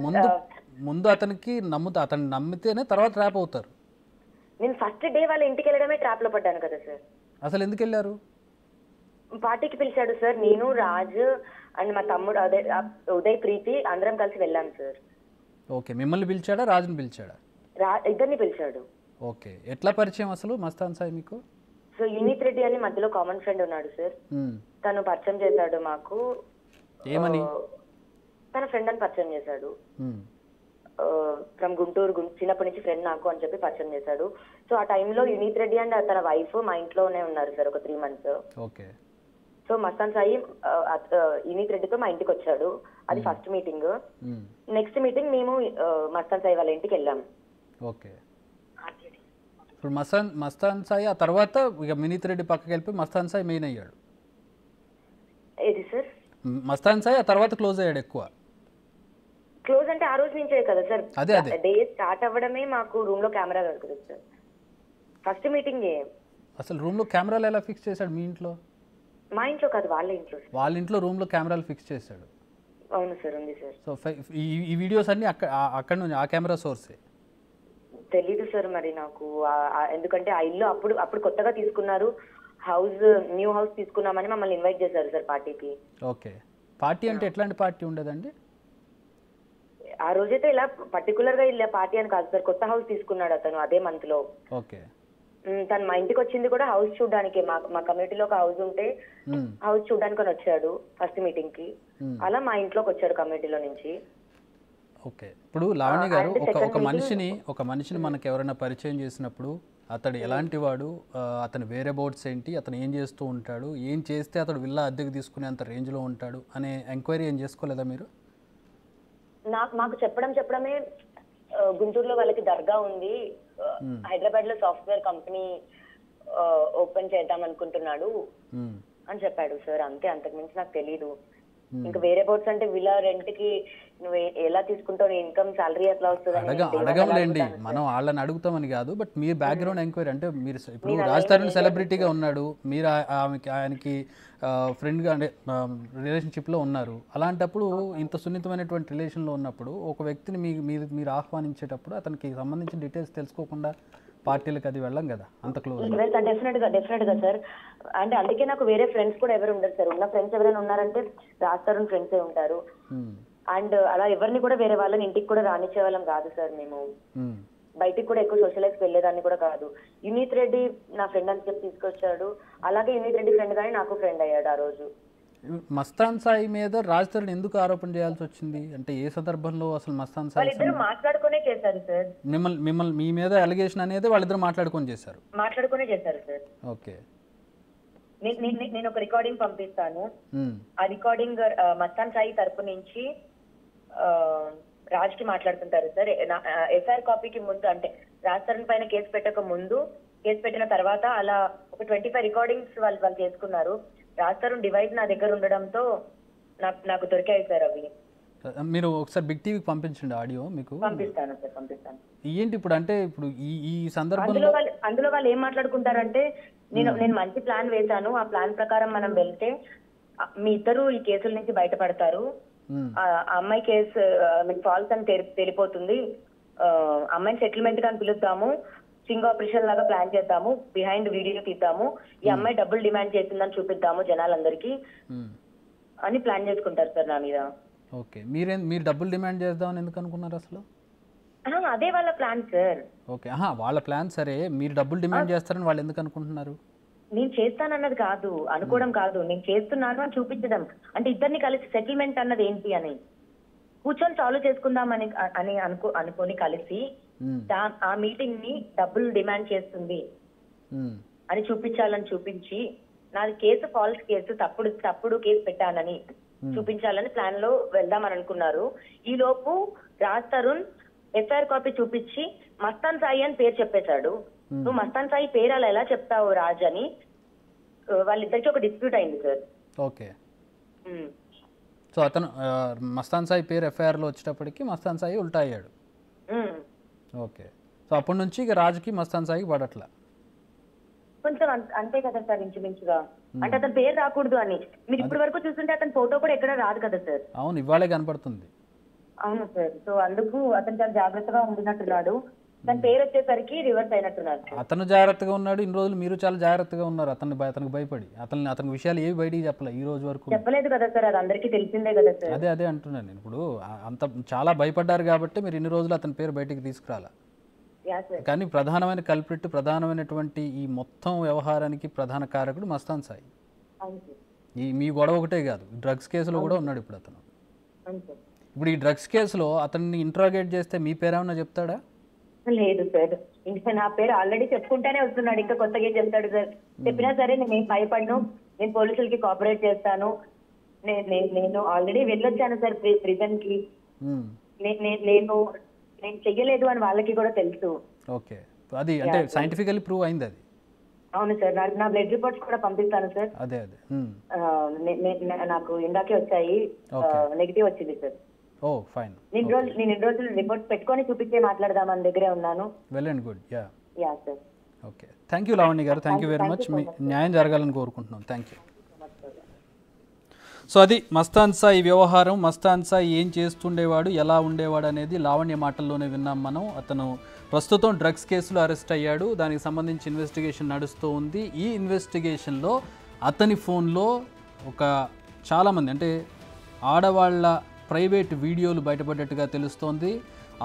ముందు ముందు అతనికి అతను నమ్మితేనే తర్వాత ట్రాప్ అవుతారు. నేను ఫస్ట్ డే వాళ్ళ ఇంటికి వెళ్ళడమే ట్రాప్ లో పడ్డాను కదా సార్. అసలు ఎందుకు వెళ్ళారు? పార్టీకి పిలిచాడు సార్. నేను, రాజ్ అండ్ మా తమ్ముడు అదే ఉదయ్, ప్రీతి అందరం కలిసి వెళ్ళాం సార్. ఓకే, మిమ్మల్ని పిలిచాడా రాజుని పిలిచాడా? ఇద్దరిని పిలిచాడు. ఓకే, ఎట్లా పరిచయం అసలు మస్తాన్ సాయి మీకు? సో యూనిత్ రెడ్డి అని మధ్యలో కామన్ ఫ్రెండ్ ఉన్నాడు సార్. తను పరిచయం చేశాడు మాకు. ఏమని? తన ఫ్రెండ్ అని పరిచయం చేశాడు. ఫ్రమ్ గుంటూరు, చిన్నప్పటి నుంచి ఫ్రెండ్ నాకు అని చెప్పి పరిచయం చేశాడు. సో ఆ టైంలో యూనిత్ రెడ్డి అండ్ తన వైఫ్ మా ఇంట్లోనే ఉన్నారు సార్ ఒక 3 months. Okay, so Mastan Sai Unith రెడ్డితో మా ఇంటికి వచ్చాడు. అది ఫస్ట్ మీటింగ్. నెక్స్ట్ మీటింగ్ మేము మస్తాన్ సాయి వాళ్ళ ఇంటికి వెళ్ళాము. ఓకే, ఇప్పుడు మస్తాన్ సాయి ఆ తర్వాత ఇక వినీత్ రెడ్డి పక్కకి వెళ్ళిపోయి మస్తాన్ సాయి మెయిన్ అయ్యాడు. ఏది సార్? మస్తాన్ సాయి ఆ తర్వాత క్లోజ్ అయ్యాడు. ఎక్కువ క్లోజ్ అంటే ఆ రోజు నుంచే కదా సార్. అదే డే స్టార్ట్ అవ్వడమే మాకు రూమ్ లో కెమెరా దొరకదు సార్. First meeting. అసలు రూమ్ లో కెమెరాలు ఎలా ఫిక్స్ చేశాడు మీ ఇంట్లో? మా ఇంట్లో కాదు, వాళ్ళ ఇంట్లో. వాళ్ళ ఇంట్లో రూమ్ లో కెమెరాలు ఫిక్స్ చేశాడు? అవును సార్, ఉంది సార్. సో ఈ వీడియోస్ అన్ని అక్కడ నుంచి ఆ కెమెరా సోర్సే? తెలీదు సార్ మరి నాకు. ఎందుకంటే ఆ ఇల్లు అప్పుడు కొత్తగా తీసుకున్నారు. న్యూ హౌస్ తీసుకున్నామని మమ్మల్ని ఇన్వైట్ చేశారు సార్ పార్టీకి. ఓకే, పార్టీ అంటే ఎట్లాంటి పార్టీ ఉండదండి? ఆ రోజైతే ఇలా పర్టికులర్ గా ఇలా పార్టీ అని కాదు సార్. కొత్త హౌస్ తీసుకున్నాడు అతను అదే మంత్ లో. ఓకే, తను మా ఇంటికి వచ్చింది కూడా హౌస్ చూడడానికి. మా కమ్యూనిటీలో ఒక హౌస్ ఉంటే హౌస్ చూడడానికి అని వచ్చాడు ఫస్ట్ మీటింగ్ కి. అలా మా ఇంట్లోకి వచ్చాడు కమ్యూనిటీలో నుంచి. ఓకే, ఇప్పుడు లావణ్య గారు ఒక మనిషిని మనకు ఎవరైనా పరిచయం చేసినప్పుడు అతడు ఎలాంటి వాడు, అతని వేరే బోర్డ్స్ ఏంటి, అతను ఏం చేస్తూ ఉంటాడు, ఏం చేస్తే అతడు విల్లా అద్దెకు తీసుకునేంత రేంజ్లో ఉంటాడు అనే ఎంక్వైరీ ఏం చేసుకోలేదా మీరు? మాకు చెప్పడమే గుంటూరులో వాళ్ళకి దర్గా ఉంది, హైదరాబాద్ లో సాఫ్ట్వేర్ కంపెనీ ఓపెన్ చేద్దాం అనుకుంటున్నాడు అని చెప్పాడు సార్. అంతే, అంతకు మించి నాకు తెలీదు. ఇంకా వేరే బోర్డ్స్ అంటే విలా రెంట్ కి నువ్వు ఎలా తీసుకుంటావు, ఇన్కమ్ సాలరీ ఎట్లా వస్తుంది అడగలేండి. మనం వాళ్ళని అడుగుతామని కాదు, బట్ మీరు బ్యాక్గ్రౌండ్ ఎంక్వైరీ అంటే మీరు ఇప్పుడు రాజ్ తరుణ్ సెలబ్రిటీగా ఉన్నాడు, మీరు ఆయనకి ఫ్రెండ్గా అంటే రిలేషన్షిప్లో ఉన్నారు. అలాంటప్పుడు ఇంత సున్నితమైనటువంటి రిలేషన్లో ఉన్నప్పుడు ఒక వ్యక్తిని మీరు ఆహ్వానించేటప్పుడు అతనికి సంబంధించిన డీటెయిల్స్ తెలుసుకోకుండా పార్టీలకు అది వెళ్ళం కదా అంత క్లోజ్. వెళ్తాను డెఫినెట్ గా సార్. అంటే అందుకే నాకు వేరే ఫ్రెండ్స్ కూడా ఎవరు ఉండరు సార్. ఉన్న ఫ్రెండ్స్ ఎవరైనా ఉన్నారంటే రాస్తారు ఫ్రెండ్సే ఉంటారు. అండ్ అలా ఎవరిని కూడా వేరే వాళ్ళని ఇంటికి కూడా రానిచ్చే వాళ్ళం కాదు సార్. మేము బయటికి కూడా ఎక్కువ సోషలైజ్ వెళ్ళేదాన్ని కూడా కాదు. యునీత్ రెడ్డి నా ఫ్రెండ్ అని చెప్పి తీసుకొచ్చాడు. అలాగే యునీత్ రెడ్డి ఫ్రెండ్ గానీ నాకు ఫ్రెండ్ అయ్యాడు ఆ రోజు. మస్తాన్ సాయి మీద రాజ్ తరుణ్ ఎందుకు ఆరోపణ చేయాల్సి వచ్చింది అంటే ఏ సందర్భంలో అసలు మస్తాన్ సాయి వాళ్ళిద్దరు మాట్లాడుకునే చేశారు సార్. మిమ్మల్ని మీ మీద అలిగేషన్ అనేది వాళ్ళిద్దరు మాట్లాడుకునే చేశారు సార్. ఓకే. నేను ఒక రికార్డింగ్ పంపిస్తాను. ఆ రికార్డింగ్ మస్తాన్ సాయి తరపు నుంచి రాజ్ కి మాట్లాడుతుంటారు సార్. ఎఫ్ఐఆర్ కాపీకి ముందు అంటే రాజ్ తరుణ్ పైన కేసు పెట్టక ముందు, కేసు పెట్టిన తర్వాత అలా ఒక 25 రికార్డింగ్స్ వాళ్ళు చేసుకున్నారు. రాజ్ తరుణ్ డివైస్ నా దగ్గర ఉండడంతో నాకు దొరికాయి సార్ అవి. మీరు ఒకసారి బిగ్ టీవీకి పంపించండి ఆడియో. మీకు పంపిస్తాను సార్, పంపిస్తాను. ఏంటి ఇప్పుడు అంటే ఇప్పుడు ఈ సందర్భంలో అందులో వాళ్ళు ఏం మాట్లాడుకుంటారంటే నేను మంచి ప్లాన్ వేశాను, ఆ ప్లాన్ ప్రకారం మనం వెళ్తే మీ ఇద్దరు ఈ కేసుల నుంచి బయటపడతారు, ఆ అమ్మాయి కేసు ఫాల్స్ అని తెలిపోతుంది, అమ్మాయిని సెటిల్మెంట్ గా పిలుద్దాము, సింగ్ ఆపరేషన్ లాగా ప్లాన్ చేద్దాము, బిహైండ్ వీడియో తీద్దాము, ఈ అమ్మాయి డబ్బులు డిమాండ్ చేసిందని చూపిద్దాము జనాలందరికీ అని ప్లాన్ చేసుకుంటారు సార్ నా మీద. ఓకే. మీరు డబ్బులు డిమాండ్ చేద్దామని ఎందుకు అనుకున్నారు అసలు? అదే వాళ్ళ ప్లాన్ సార్. ఓకే, వాళ్ళ ప్లాన్. సరే, మీరు డబ్బులు డిమాండ్ చేస్తారని వాళ్ళు ఎందుకు అనుకుంటున్నారు? నేను చేస్తానన్నది కాదు, అనుకోవడం కాదు, నేను చేస్తున్నాను అని చూపించడం. అంటే ఇద్దరిని కలిసి సెటిల్మెంట్ అన్నది ఏంటి అని కూర్చొని సాల్వ్ చేసుకుందాం అని అనుకొని కలిసి ఆ మీటింగ్ ని డబ్బులు డిమాండ్ చేస్తుంది అని చూపించాలని చూపించి నాది కేసు ఫాల్స్ కేసు, తప్పుడు కేసు పెట్టానని చూపించాలని ప్లాన్ లో వెళ్దామని అనుకున్నారు. ఈ లోపు రాజ్ తరుణ్ ఎఫ్ఐఆర్ కాపీ చూపించి మస్తాన్ సాయి అని పేరు చెప్పేశాడు. నువ్వు మస్తాన్ సాయి పేరు అలా ఎలా చెప్తావు రాజ్ అని వాళ్ళిద్దరికి ఒక డిస్ప్యూట్ అయింది సార్. ఓకే. సో అతను మస్తాన్ సాయి పేరు ఎఫ్ఐఆర్ లో వచ్చేటప్పటికి మస్తాన్ సాయి ఉల్టా అయ్యాడు. ఓకే. సో అప్పటి నుంచి ఇక రాజుకి మస్తాన్ సాయికి పడట్లా కొంచెం అంతే కదా సార్, ఇంచుమించుగా. అంటే అతని పేరు రాకూడదు అని. మీరు ఇప్పటి వరకు చూస్తుంటే అతని ఫోటో కూడా ఎక్కడ రాదు కదా సార్. అవును, ఇవాళే కనపడుతుంది. అవును సార్. సో అందుకు అతను చాలా జాగ్రత్తగా ఉండినట్టున్నాడు. దాని పేరు వచ్చేసరికి రివర్స్ అయినట్టున్నారు. అతను జాగ్రత్తగా ఉన్నాడు ఇన్ని రోజులు, మీరు చాలా జాగ్రత్తగా ఉన్నారు. అతనికి భయపడి అతని విషయాలు ఏవి బయటికి చెప్పలేదు ఈ రోజు వరకు. చెప్పలేదు కదా సార్, అది అందరికీ తెలిసిందే కదా సార్. అదే అంటున్నాను నేను. ఇప్పుడు అంత చాలా భయపడ్డారు కాబట్టి మీరు ఇన్ని రోజులు అతని పేరు బయటికి తీసుకురాలా. కానీ ప్రధానమైన కల్ప్రిట్, ప్రధానమైనటువంటి ఈ మొత్తం వ్యవహారానికి ప్రధాన కారకుడు మస్తాన్ సాయి. మీ గొడవ ఒకటే కాదు, డ్రగ్స్ కేసులో కూడా ఉన్నాడు ఇప్పుడు అతను. ఇప్పుడు ఈ డ్రగ్స్ కేసులో అతన్ని ఇంట్రాగేట్ చేస్తే మీ పేరేమన్నా చెప్తాడా? లేదు సార్, ఇంకా నా పేరు ఆల్రెడీ చెప్పుకుంటానే వస్తున్నాడు, ఇంకా కొత్తగా చెప్తాడు సార్. చెప్పినా సరే నేను భయపడను, నేను పోలీసులకి కోఆపరేట్ చేస్తాను. నేను ఆల్రెడీ వెళ్ళొచ్చాను సార్ ప్రిజన్ కి. నేను చెయ్యలేదు అని వాళ్ళకి కూడా తెలుసు. ఓకే, అది అంటే సైంటిఫికల్లీ ప్రూవ్ అయింది అది. అవును సార్, నా బ్లడ్ రిపోర్ట్స్ కూడా పంపిస్తాను సార్. అదే నాకు ఇందాకే వచ్చాయి, నెగిటివ్ వచ్చింది సార్. ఓ ఫైన్. నేను ఇన్ని రోజులు రిపోర్ట్స్ పెట్టుకొని చూపించే మాట్లాడదామని దగ్గరే ఉన్నాను. Well and good. Yeah sir. Okay, thank you Lavanya గారు, థ్యాంక్ యూ వెరీ మచ్. మీ న్యాయం జరగాలని కోరుకుంటున్నాం. Thank you. సో అది మస్తాన్ సాయి వ్యవహారం. మస్తాన్ సాయి ఏం చేస్తుండేవాడు, ఎలా ఉండేవాడు అనేది లావణ్య మాటల్లోనే విన్నాం మనం. అతను ప్రస్తుతం డ్రగ్స్ కేసులో అరెస్ట్ అయ్యాడు, దానికి సంబంధించి ఇన్వెస్టిగేషన్ నడుస్తూ ఉంది. ఈ ఇన్వెస్టిగేషన్లో అతని ఫోన్లో చాలామంది అంటే ఆడవాళ్ళ ప్రైవేట్ వీడియోలు బయటపడ్డట్టుగా తెలుస్తోంది.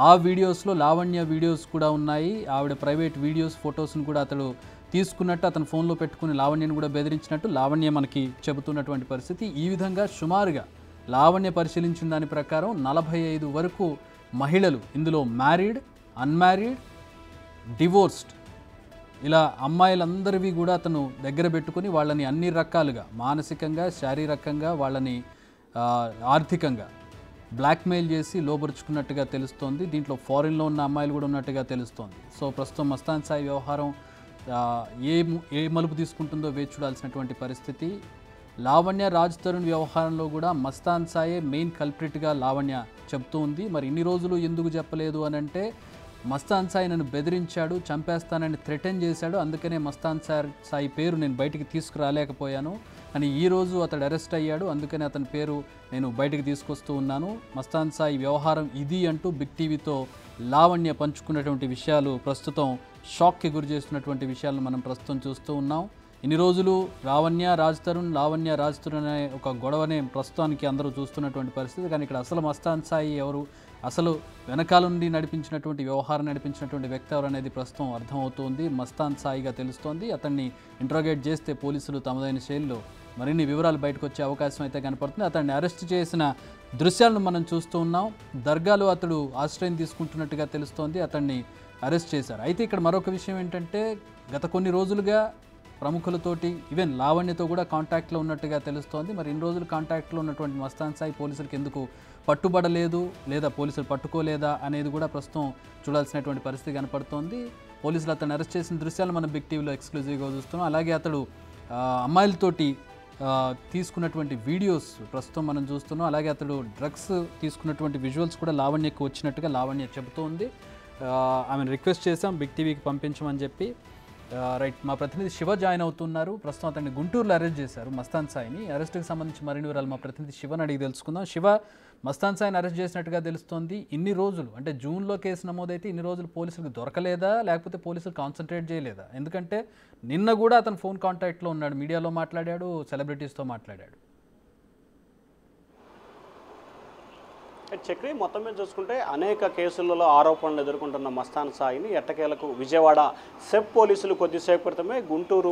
ఆ వీడియోస్లో లావణ్య వీడియోస్ కూడా ఉన్నాయి. ఆవిడ ప్రైవేట్ వీడియోస్, ఫొటోస్ని కూడా అతడు తీసుకున్నట్టు, అతను ఫోన్లో పెట్టుకుని లావణ్యను కూడా బెదిరించినట్టు లావణ్య మనకి చెబుతున్నటువంటి పరిస్థితి. ఈ విధంగా సుమారుగా లావణ్య పరిశీలించిన దాని ప్రకారం 45 వరకు మహిళలు, ఇందులో మ్యారీడ్, అన్మ్యారీడ్, డివోర్స్డ్, ఇలా అమ్మాయిలందరివి కూడా అతను దగ్గర పెట్టుకుని వాళ్ళని అన్ని రకాలుగా మానసికంగా, శారీరకంగా, వాళ్ళని ఆర్థికంగా బ్లాక్మెయిల్ చేసి లోపరుచుకున్నట్టుగా తెలుస్తోంది. దీంట్లో ఫారిన్లో ఉన్న అమ్మాయిలు కూడా ఉన్నట్టుగా తెలుస్తోంది. సో ప్రస్తుతం మస్తాన్ సాయి వ్యవహారం ఏ మలుపు తీసుకుంటుందో వేచి చూడాల్సినటువంటి పరిస్థితి. లావణ్య రాజ్ తరుణ్ వ్యవహారంలో కూడా మస్తాన్ సాయే మెయిన్ కల్ప్రిట్గా లావణ్య చెప్తూ ఉంది. మరి ఇన్ని రోజులు ఎందుకు చెప్పలేదు అని అంటే మస్తాన్ సాయి నన్ను బెదిరించాడు, చంపేస్తానని థ్రెటన్ చేశాడు, అందుకనే మస్తాన్ సాయి పేరు నేను బయటికి తీసుకురాలేకపోయాను అని ఈరోజు అతడు అరెస్ట్ అయ్యాడు, అందుకని అతని పేరు నేను బయటికి తీసుకొస్తూ ఉన్నాను. మస్తాన్ సాయి వ్యవహారం ఇది అంటూ బిగ్ టీవీతో లావణ్య పంచుకున్నటువంటి విషయాలు ప్రస్తుతం షాక్కి గురి చేస్తున్నటువంటి విషయాలను మనం ప్రస్తుతం చూస్తూ ఉన్నాం. ఇన్ని రోజులు లావణ్య రాజ్ తరుణ్ అనే ఒక గొడవనే ప్రస్తుతానికి అందరూ చూస్తున్నటువంటి పరిస్థితి. కానీ ఇక్కడ అసలు మస్తాన్ సాయి ఎవరు, అసలు వెనకాల నుండి వ్యవహారం నడిపించినటువంటి వ్యక్తి ఎవరు అనేది ప్రస్తుతం అర్థమవుతోంది. మస్తాన్ సాయిగా తెలుస్తోంది. అతన్ని ఇంట్రోగేట్ చేస్తే పోలీసులు తమదైన శైలిలో మరిన్ని వివరాలు బయటకు వచ్చే అవకాశం అయితే కనపడుతుంది. అతన్ని అరెస్ట్ చేసిన దృశ్యాలను మనం చూస్తూ ఉన్నాం. దర్గాలో అతడు ఆశ్రయం తీసుకుంటున్నట్టుగా తెలుస్తోంది. అతన్ని అరెస్ట్ చేశారు. అయితే ఇక్కడ మరొక విషయం ఏంటంటే, గత కొన్ని రోజులుగా ప్రముఖులతోటి ఈవెన్ లావణ్యతో కూడా కాంటాక్ట్లో ఉన్నట్టుగా తెలుస్తోంది. మరి ఇన్ని రోజులు కాంటాక్ట్లో ఉన్నటువంటి మస్తాన్ సాయి పోలీసులకు ఎందుకు పట్టుబడలేదు, లేదా పోలీసులు పట్టుకోలేదా అనేది కూడా ప్రస్తుతం చూడాల్సినటువంటి పరిస్థితి కనపడుతోంది. పోలీసులు అతను అరెస్ట్ చేసిన దృశ్యాలు మనం బిగ్ టీవీలో ఎక్స్క్లూజివ్గా చూస్తున్నాం. అలాగే అతడు అమ్మాయిలతోటి తీసుకున్నటువంటి వీడియోస్ ప్రస్తుతం మనం చూస్తున్నాం. అలాగే అతడు డ్రగ్స్ తీసుకున్నటువంటి విజువల్స్ కూడా లావణ్యకు వచ్చినట్టుగా లావణ్య చెబుతోంది. ఆమెను రిక్వెస్ట్ చేశాం బిగ్ టీవీకి పంపించమని చెప్పి. రైట్, మా ప్రతినిధి శివ జాయిన్ అవుతున్నారు. ప్రస్తుతం అతన్ని గుంటూరులో అరెస్ట్ చేశారు మస్తాన్ సాయిని. అరెస్ట్కి సంబంధించి మరిన్ని వివరాలు మా ప్రతినిధి శివని అడిగి తెలుసుకుందాం. శివ, మస్తాన్ సాయిని అరెస్ట్ చేసినట్టుగా తెలుస్తోంది. ఇన్ని రోజులు అంటే జూన్లో కేసు నమోదైతే ఇన్ని రోజులు పోలీసులకు దొరకలేదా, లేకపోతే పోలీసులు కాన్సన్ట్రేట్ చేయలేదా? ఎందుకంటే నిన్న కూడా అతను ఫోన్ కాంటాక్ట్లో ఉన్నాడు, మీడియాలో మాట్లాడాడు, సెలబ్రిటీస్తో మాట్లాడాడు. చక్రి మొత్తం మీద చూసుకుంటే అనేక కేసులలో ఆరోపణలు ఎదుర్కొంటున్న మస్తాన్ సాయిని ఎట్టకేలకు విజయవాడ సెబ్ పోలీసులు కొద్దిసేపు క్రితమే గుంటూరు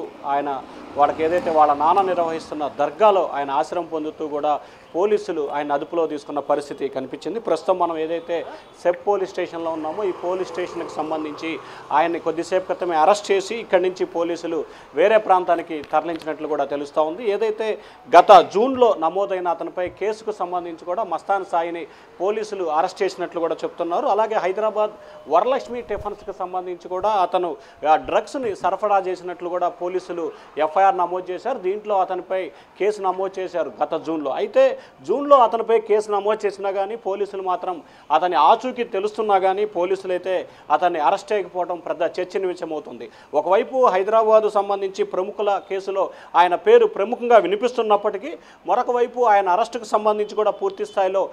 వాళ్ళకి ఏదైతే వాళ్ళ నాన్న నిర్వహిస్తున్న దర్గాలో ఆయన ఆశ్రయం పొందుతూ కూడా పోలీసులు ఆయన అదుపులో తీసుకున్న పరిస్థితి కనిపించింది. ప్రస్తుతం మనం ఏదైతే సెబ్ పోలీస్ స్టేషన్లో ఉన్నామో ఈ పోలీస్ స్టేషన్కి సంబంధించి ఆయన్ని కొద్దిసేపు క్రితమే అరెస్ట్ చేసి ఇక్కడి నుంచి పోలీసులు వేరే ప్రాంతానికి తరలించినట్లు కూడా తెలుస్తూ ఉంది. ఏదైతే గత జూన్లో నమోదైన అతనిపై కేసుకు సంబంధించి కూడా మస్తాన్ సాయిని పోలీసులు అరెస్ట్ చేసినట్లు కూడా చెప్తున్నారు. అలాగే హైదరాబాద్ వరలక్ష్మి టిఫిన్స్కి సంబంధించి కూడా అతను డ్రగ్స్ని సరఫరా చేసినట్లు కూడా పోలీసులు ఎఫ్ఐఆర్ నమోదు చేశారు. దీంట్లో అతనిపై కేసు నమోదు చేశారు గత జూన్లో. అయితే జూన్లో అతనిపై కేసు నమోదు చేసినా కానీ పోలీసులు మాత్రం అతని ఆచూకీ తెలుస్తున్నా కానీ పోలీసులు అయితే అతన్ని అరెస్ట్ చేయకపోవడం పెద్ద చర్చనీయాంశమవుతుంది. ఒకవైపు హైదరాబాదు సంబంధించి ప్రముఖుల కేసులో ఆయన పేరు ప్రముఖంగా వినిపిస్తున్నప్పటికీ మరొక వైపు ఆయన అరెస్టుకు సంబంధించి కూడా పూర్తి స్థాయిలో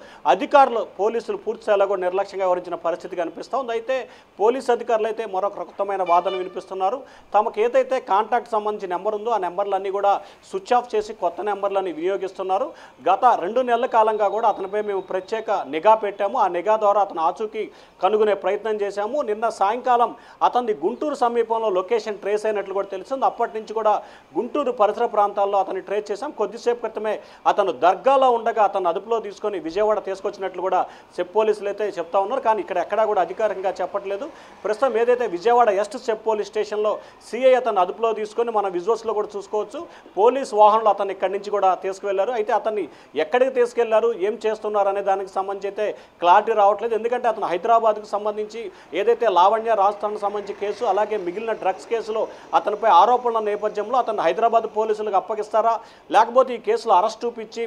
పోలీసులు పూర్తి స్థాయిలో కూడా నిర్లక్ష్యంగా వ్యవహరించిన పరిస్థితి కనిపిస్తూ ఉంది. అయితే పోలీసు అధికారులు అయితే మరొక రకమైన వాదన వినిపిస్తున్నారు. తమకు ఏదైతే కాంటాక్ట్ సంబంధించిన నెంబర్ ఉందో ఆ నెంబర్లన్నీ కూడా స్విచ్ ఆఫ్ చేసి కొత్త నెంబర్లని వినియోగిస్తున్నారు. గత 2 నెలల కాలంగా కూడా అతనిపై మేము ప్రత్యేక నిఘా పెట్టాము. ఆ నిఘా ద్వారా అతను ఆచూకీ కనుగొనే ప్రయత్నం చేశాము. నిన్న సాయంకాలం అతన్ని గుంటూరు సమీపంలో లొకేషన్ ట్రేస్ అయినట్లు కూడా తెలిసింది. అప్పటి నుంచి కూడా గుంటూరు పరిసర ప్రాంతాల్లో అతన్ని ట్రేస్ చేశాం. కొద్దిసేపు క్రితమే అతను దర్గాలో ఉండగా అతను అదుపులో తీసుకొని విజయవాడ తీసుకొచ్చినట్లు కూడా సెబ్ పోలీసులు అయితే చెప్తా ఉన్నారు. కానీ ఇక్కడ ఎక్కడా కూడా అధికారికంగా చెప్పట్లేదు. ప్రస్తుతం ఏదైతే విజయవాడ ఎస్ట్ సెబ్ పోలీస్ స్టేషన్లో సిఐ అతను అదుపులో తీసుకొని మన విజువల్స్లో కూడా చూసుకోవచ్చు. పోలీస్ వాహనంలో అతన్ని ఇక్కడి నుంచి కూడా తీసుకువెళ్లారు. అయితే అతన్ని ఎక్కడికి తీసుకెళ్లారు, ఏం చేస్తున్నారు అనే దానికి సంబంధించి అయితే క్లారిటీ రావట్లేదు. ఎందుకంటే అతను హైదరాబాద్కు సంబంధించి ఏదైతే లావణ్య రాజస్థాన్కు సంబంధించి కేసు, అలాగే మిగిలిన డ్రగ్స్ కేసులో అతనిపై ఆరోపణల నేపథ్యంలో అతను హైదరాబాద్ పోలీసులకు అప్పగిస్తారా, లేకపోతే ఈ కేసులో అరెస్ట్ చూపించి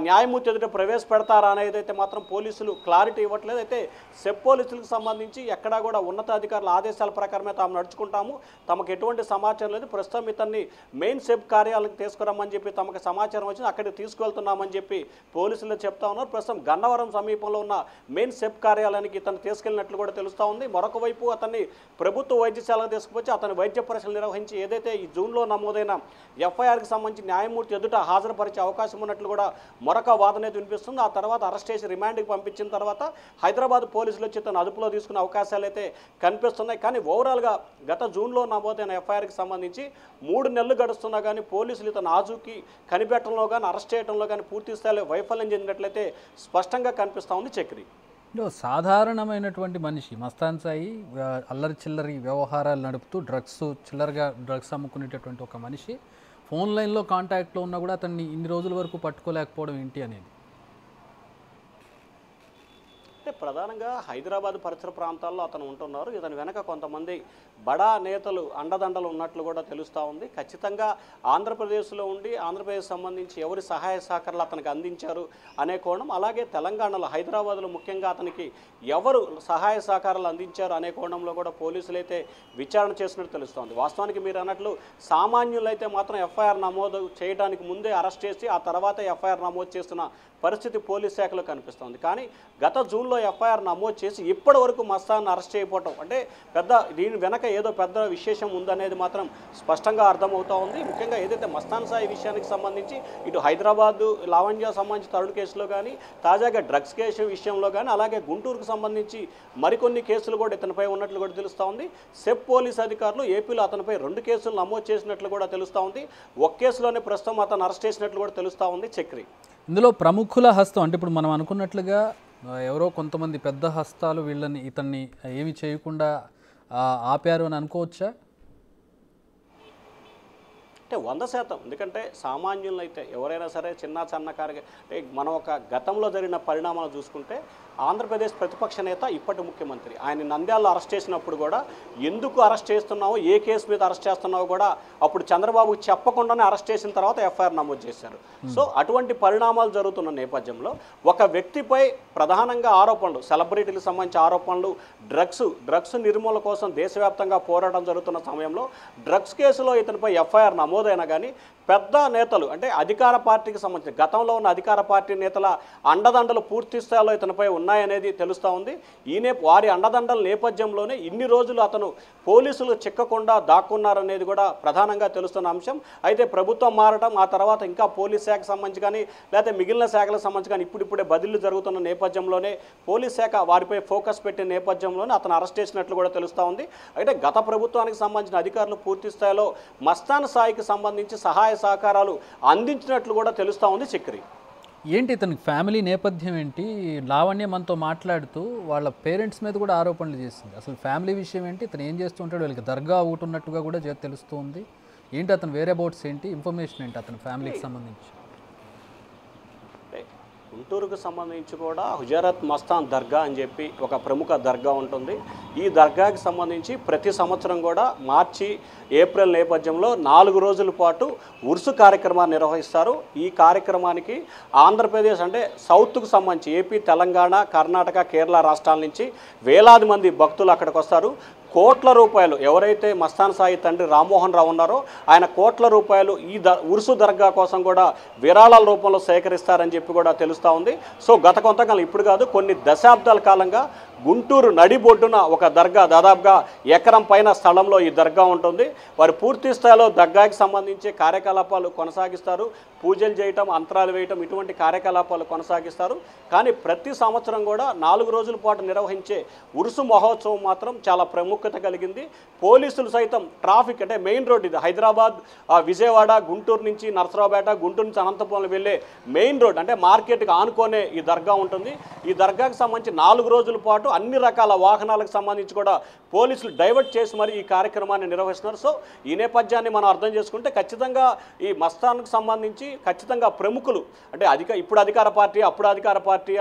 న్యాయమూర్తి ఎదుట ప్రవేశపెడతారా అనేది అయితే మాత్రం పోలీసులు క్లారిటీ ఇవ్వట్లేదు. అయితే సెబ్ పోలీసులకు సంబంధించి ఎక్కడా కూడా ఉన్నతాధికారుల ఆదేశాల ప్రకారమే తాము నడుచుకుంటాము, తమకు ఎటువంటి సమాచారం లేదు, ప్రస్తుతం ఇతన్ని మెయిన్ సెబ్ కార్యాలయానికి తీసుకురమ్మని చెప్పి తమకు సమాచారం వచ్చింది, అక్కడికి తీసుకువెళ్తున్నామని చెప్పి పోలీసులు చెప్తా ఉన్నారు. ప్రస్తుతం గన్నవరం సమీపంలో ఉన్న మెయిన్ సెబ్ కార్యాలయానికి ఇతను తీసుకెళ్లినట్లు కూడా తెలుస్తూ ఉంది. మరొక వైపు అతన్ని ప్రభుత్వ వైద్యశాలకు తీసుకువచ్చి అతని వైద్య పరీక్షలు నిర్వహించి ఏదైతే ఈ జూన్లో నమోదైన ఎఫ్ఐఆర్కి సంబంధించి న్యాయమూర్తి ఎదుట హాజరుపరిచే అవకాశం ఉన్నట్లు కూడా మరొక వాదన అయితే వినిపిస్తుంది. ఆ తర్వాత అరెస్ట్ చేసి రిమాండ్కి పంపించిన తర్వాత హైదరాబాద్ పోలీసులు వచ్చి తను అదుపులో తీసుకునే అవకాశాలు అయితే కనిపిస్తున్నాయి. కానీ ఓవరాల్గా గత జూన్లో నమోదైన ఎఫ్ఐఆర్కి సంబంధించి 3 నెలలు గడుస్తున్నా కానీ పోలీసులు తన ఆచూకీ కనిపెట్టడంలో కానీ అరెస్ట్ చేయడంలో కానీ పూర్తి స్థాయిలో వైఫల్యం చెందినట్లయితే స్పష్టంగా కనిపిస్తూ ఉంది. చక్రి, సాధారణమైనటువంటి మనిషి మస్తాన్ సాయి అల్లరి చిల్లరి వ్యవహారాలు నడుపుతూ చిల్లరగా డ్రగ్స్ అమ్ముకునేటటువంటి ఒక మనిషి ఫోన్ లైన్లో కాంటాక్ట్లో ఉన్నా కూడా అతన్ని ఇన్ని రోజుల వరకు పట్టుకోలేకపోవడం ఏంటి అనేది. అంటే ప్రధానంగా హైదరాబాద్ పరిసర ప్రాంతాల్లో అతను ఉంటున్నారు. ఇతని వెనక కొంతమంది బడా నేతలు అండదండలు ఉన్నట్లు కూడా తెలుస్తూ ఉంది. ఖచ్చితంగా ఆంధ్రప్రదేశ్లో ఉండి ఆంధ్రప్రదేశ్ సంబంధించి ఎవరి సహాయ సహకారాలు అతనికి అందించారు అనే కోణం, అలాగే తెలంగాణలో హైదరాబాద్లో ముఖ్యంగా అతనికి ఎవరు సహాయ సహకారాలు అందించారు అనే కోణంలో కూడా పోలీసులు అయితే విచారణ చేసినట్టు తెలుస్తోంది. వాస్తవానికి మీరు అన్నట్లు సామాన్యులైతే మాత్రం ఎఫ్ఐఆర్ నమోదు చేయడానికి ముందే అరెస్ట్ చేసి ఆ తర్వాత ఎఫ్ఐఆర్ నమోదు చేస్తున్న పరిస్థితి పోలీస్ శాఖలో కనిపిస్తోంది. కానీ గత జూన్లో ఎఫ్ఐఆర్ నమోదు చేసి ఇప్పటి వరకు మస్తాన్ అరెస్ట్ చేయకపోవటం అంటే దీని వెనక ఏదో పెద్ద విశేషం ఉందనేది మాత్రం స్పష్టంగా అర్థమవుతూ ఉంది. ముఖ్యంగా ఏదైతే మస్తాన్ సాయి విషయానికి సంబంధించి ఇటు హైదరాబాద్ లావణ్య సంబంధించి తరుణ్ కేసులో కానీ, తాజాగా డ్రగ్స్ కేసు విషయంలో కానీ, అలాగే గుంటూరుకు సంబంధించి మరికొన్ని కేసులు కూడా ఇతనిపై ఉన్నట్లు కూడా తెలుస్తూ ఉంది. సెప్ పోలీస్ అధికారులు ఏపీలో అతనిపై 2 కేసులు నమోదు చేసినట్లు కూడా తెలుస్తూ ఉంది. ఒక కేసులోనే ప్రస్తుతం అతను అరెస్ట్ చేసినట్లు కూడా తెలుస్తూ ఉంది. చక్రి, ఇందులో ప్రముఖుల హస్తం అంటే ఇప్పుడు మనం అనుకున్నట్లుగా ఎవరో కొంతమంది పెద్ద హస్తాలు ఇతన్ని ఏమి చేయకుండా ఆపారు అని అనుకోవచ్చా? అంటే 100%. ఎందుకంటే సామాన్యులను అయితే ఎవరైనా సరే చిన్న సన్నకారుగా అంటే మనం ఒక గతంలో జరిగిన పరిణామాలు చూసుకుంటే ఆంధ్రప్రదేశ్ ప్రతిపక్ష నేత ఇప్పటి ముఖ్యమంత్రి ఆయన నంద్యాలలో అరెస్ట్ చేసినప్పుడు కూడా ఎందుకు అరెస్ట్ చేస్తున్నావో, ఏ కేసు మీద అరెస్ట్ చేస్తున్నావో కూడా అప్పుడు చంద్రబాబుకి చెప్పకుండానే అరెస్ట్ చేసిన తర్వాత ఎఫ్ఐఆర్ నమోదు చేశారు. సో అటువంటి పరిణామాలు జరుగుతున్న నేపథ్యంలో ఒక వ్యక్తిపై ప్రధానంగా ఆరోపణలు, సెలబ్రిటీలకు సంబంధించి ఆరోపణలు, డ్రగ్స్ నిర్మూలన కోసం దేశవ్యాప్తంగా పోరాటం జరుగుతున్న సమయంలో డ్రగ్స్ కేసులో ఇతనిపై ఎఫ్ఐఆర్ నమోదైనా కానీ పెద్ద నేతలు అంటే అధికార పార్టీకి సంబంధించిన గతంలో ఉన్న అధికార పార్టీ నేతల అండదండలు పూర్తి స్థాయిలో ఇతనిపై ఉన్నాయనేది తెలుస్తూ ఉంది. వారి అండదండల నేపథ్యంలోనే ఇన్ని రోజులు అతను పోలీసులు చిక్కకుండా దాక్కున్నారనేది కూడా ప్రధానంగా తెలుస్తున్న అంశం. అయితే ప్రభుత్వం మారడం, ఆ తర్వాత ఇంకా పోలీస్ శాఖకు సంబంధించి కానీ లేకపోతే మిగిలిన శాఖలకు సంబంధించి కానీ ఇప్పుడిప్పుడే బదిలీలు జరుగుతున్న నేపథ్యంలోనే పోలీస్ శాఖ వారిపై ఫోకస్ పెట్టిన నేపథ్యంలోనే అతను అరెస్ట్ చేసినట్లు కూడా తెలుస్తూ ఉంది. అయితే గత ప్రభుత్వానికి సంబంధించిన అధికారులు పూర్తి స్థాయిలో మస్తాన్ సాయికి సంబంధించి సహాయ సహకారాలు అందించినట్లు కూడా తెలుస్తూ ఉంది. చక్రి, ఏంటి ఇతనికి ఫ్యామిలీ నేపథ్యం ఏంటి? లావణ్య మనతో మాట్లాడుతూ వాళ్ళ పేరెంట్స్ మీద కూడా ఆరోపణలు చేసింది. అసలు ఫ్యామిలీ విషయం ఏంటి? ఇతను ఏం చేస్తూ ఉంటాడు? వీళ్ళకి దర్గా ఒకటి ఉన్నట్టుగా కూడా తెలుస్తుంది. ఏంటి అతను వేరే అబౌట్స్ ఏంటి? ఇన్ఫర్మేషన్ ఏంటి అతని ఫ్యామిలీకి సంబంధించి? గుంటూరుకు సంబంధించి కూడా హుజరత్ మస్తాన్ దర్గా అని చెప్పి ఒక ప్రముఖ దర్గా ఉంటుంది. ఈ దర్గాకి సంబంధించి ప్రతి సంవత్సరం కూడా మార్చి, ఏప్రిల్ నేపథ్యంలో 4 రోజుల పాటు ఉర్సు కార్యక్రమాన్ని నిర్వహిస్తారు. ఈ కార్యక్రమానికి ఆంధ్రప్రదేశ్ అంటే సౌత్కు సంబంధించి ఏపీ, తెలంగాణ, కర్ణాటక, కేరళ రాష్ట్రాల నుంచి వేలాది మంది భక్తులు అక్కడికి వస్తారు. కోట్ల రూపాయలు ఎవరైతే మస్తాన్ సాయి తండ్రి రామ్మోహన్ రావు ఉన్నారో ఆయన కోట్ల రూపాయలు ఈ ఉర్సు దర్గా కోసం కూడా విరాళాల రూపంలో సేకరిస్తారని చెప్పి కూడా తెలుస్తూ ఉంది. సో గత కొంతకాలం, ఇప్పుడు కాదు కొన్ని దశాబ్దాల కాలంగా గుంటూరు నడిబొడ్డున ఒక దర్గా, దాదాపుగా ఎకరం పైన స్థలంలో ఈ దర్గా ఉంటుంది. వారు పూర్తి స్థాయిలో దర్గాకి సంబంధించి కార్యకలాపాలు కొనసాగిస్తారు. పూజలు చేయటం, అంతరాలు వేయటం, ఇటువంటి కార్యకలాపాలు కొనసాగిస్తారు. కానీ ప్రతి సంవత్సరం కూడా 4 రోజుల పాటు నిర్వహించే ఉరుసు మహోత్సవం మాత్రం చాలా ప్రాముఖ్యత కలిగింది. పోలీసులు సైతం ట్రాఫిక్ అంటే మెయిన్ రోడ్ ఇది హైదరాబాద్, విజయవాడ, గుంటూరు నుంచి నరసరావుపేట, గుంటూరు నుంచి అనంతపురం వెళ్ళే మెయిన్ రోడ్ అంటే మార్కెట్కి ఆనుకొనే ఈ దర్గా ఉంటుంది. ఈ దర్గాకి సంబంధించి 4 రోజుల పాటు అన్ని రకాల వాహనాలకు సంబంధించి కూడా పోలీసులు డైవర్ట్ చేసి మరి ఈ కార్యక్రమాన్ని నిర్వహిస్తున్నారు. సో ఈ నేపథ్యాన్ని మనం అర్థం చేసుకుంటే ఖచ్చితంగా ఈ మస్తాన్కు సంబంధించి ఖచ్చితంగా ప్రముఖులు అంటే ఇప్పుడు అధికార పార్టీ, అప్పుడు అధికార పార్టీ,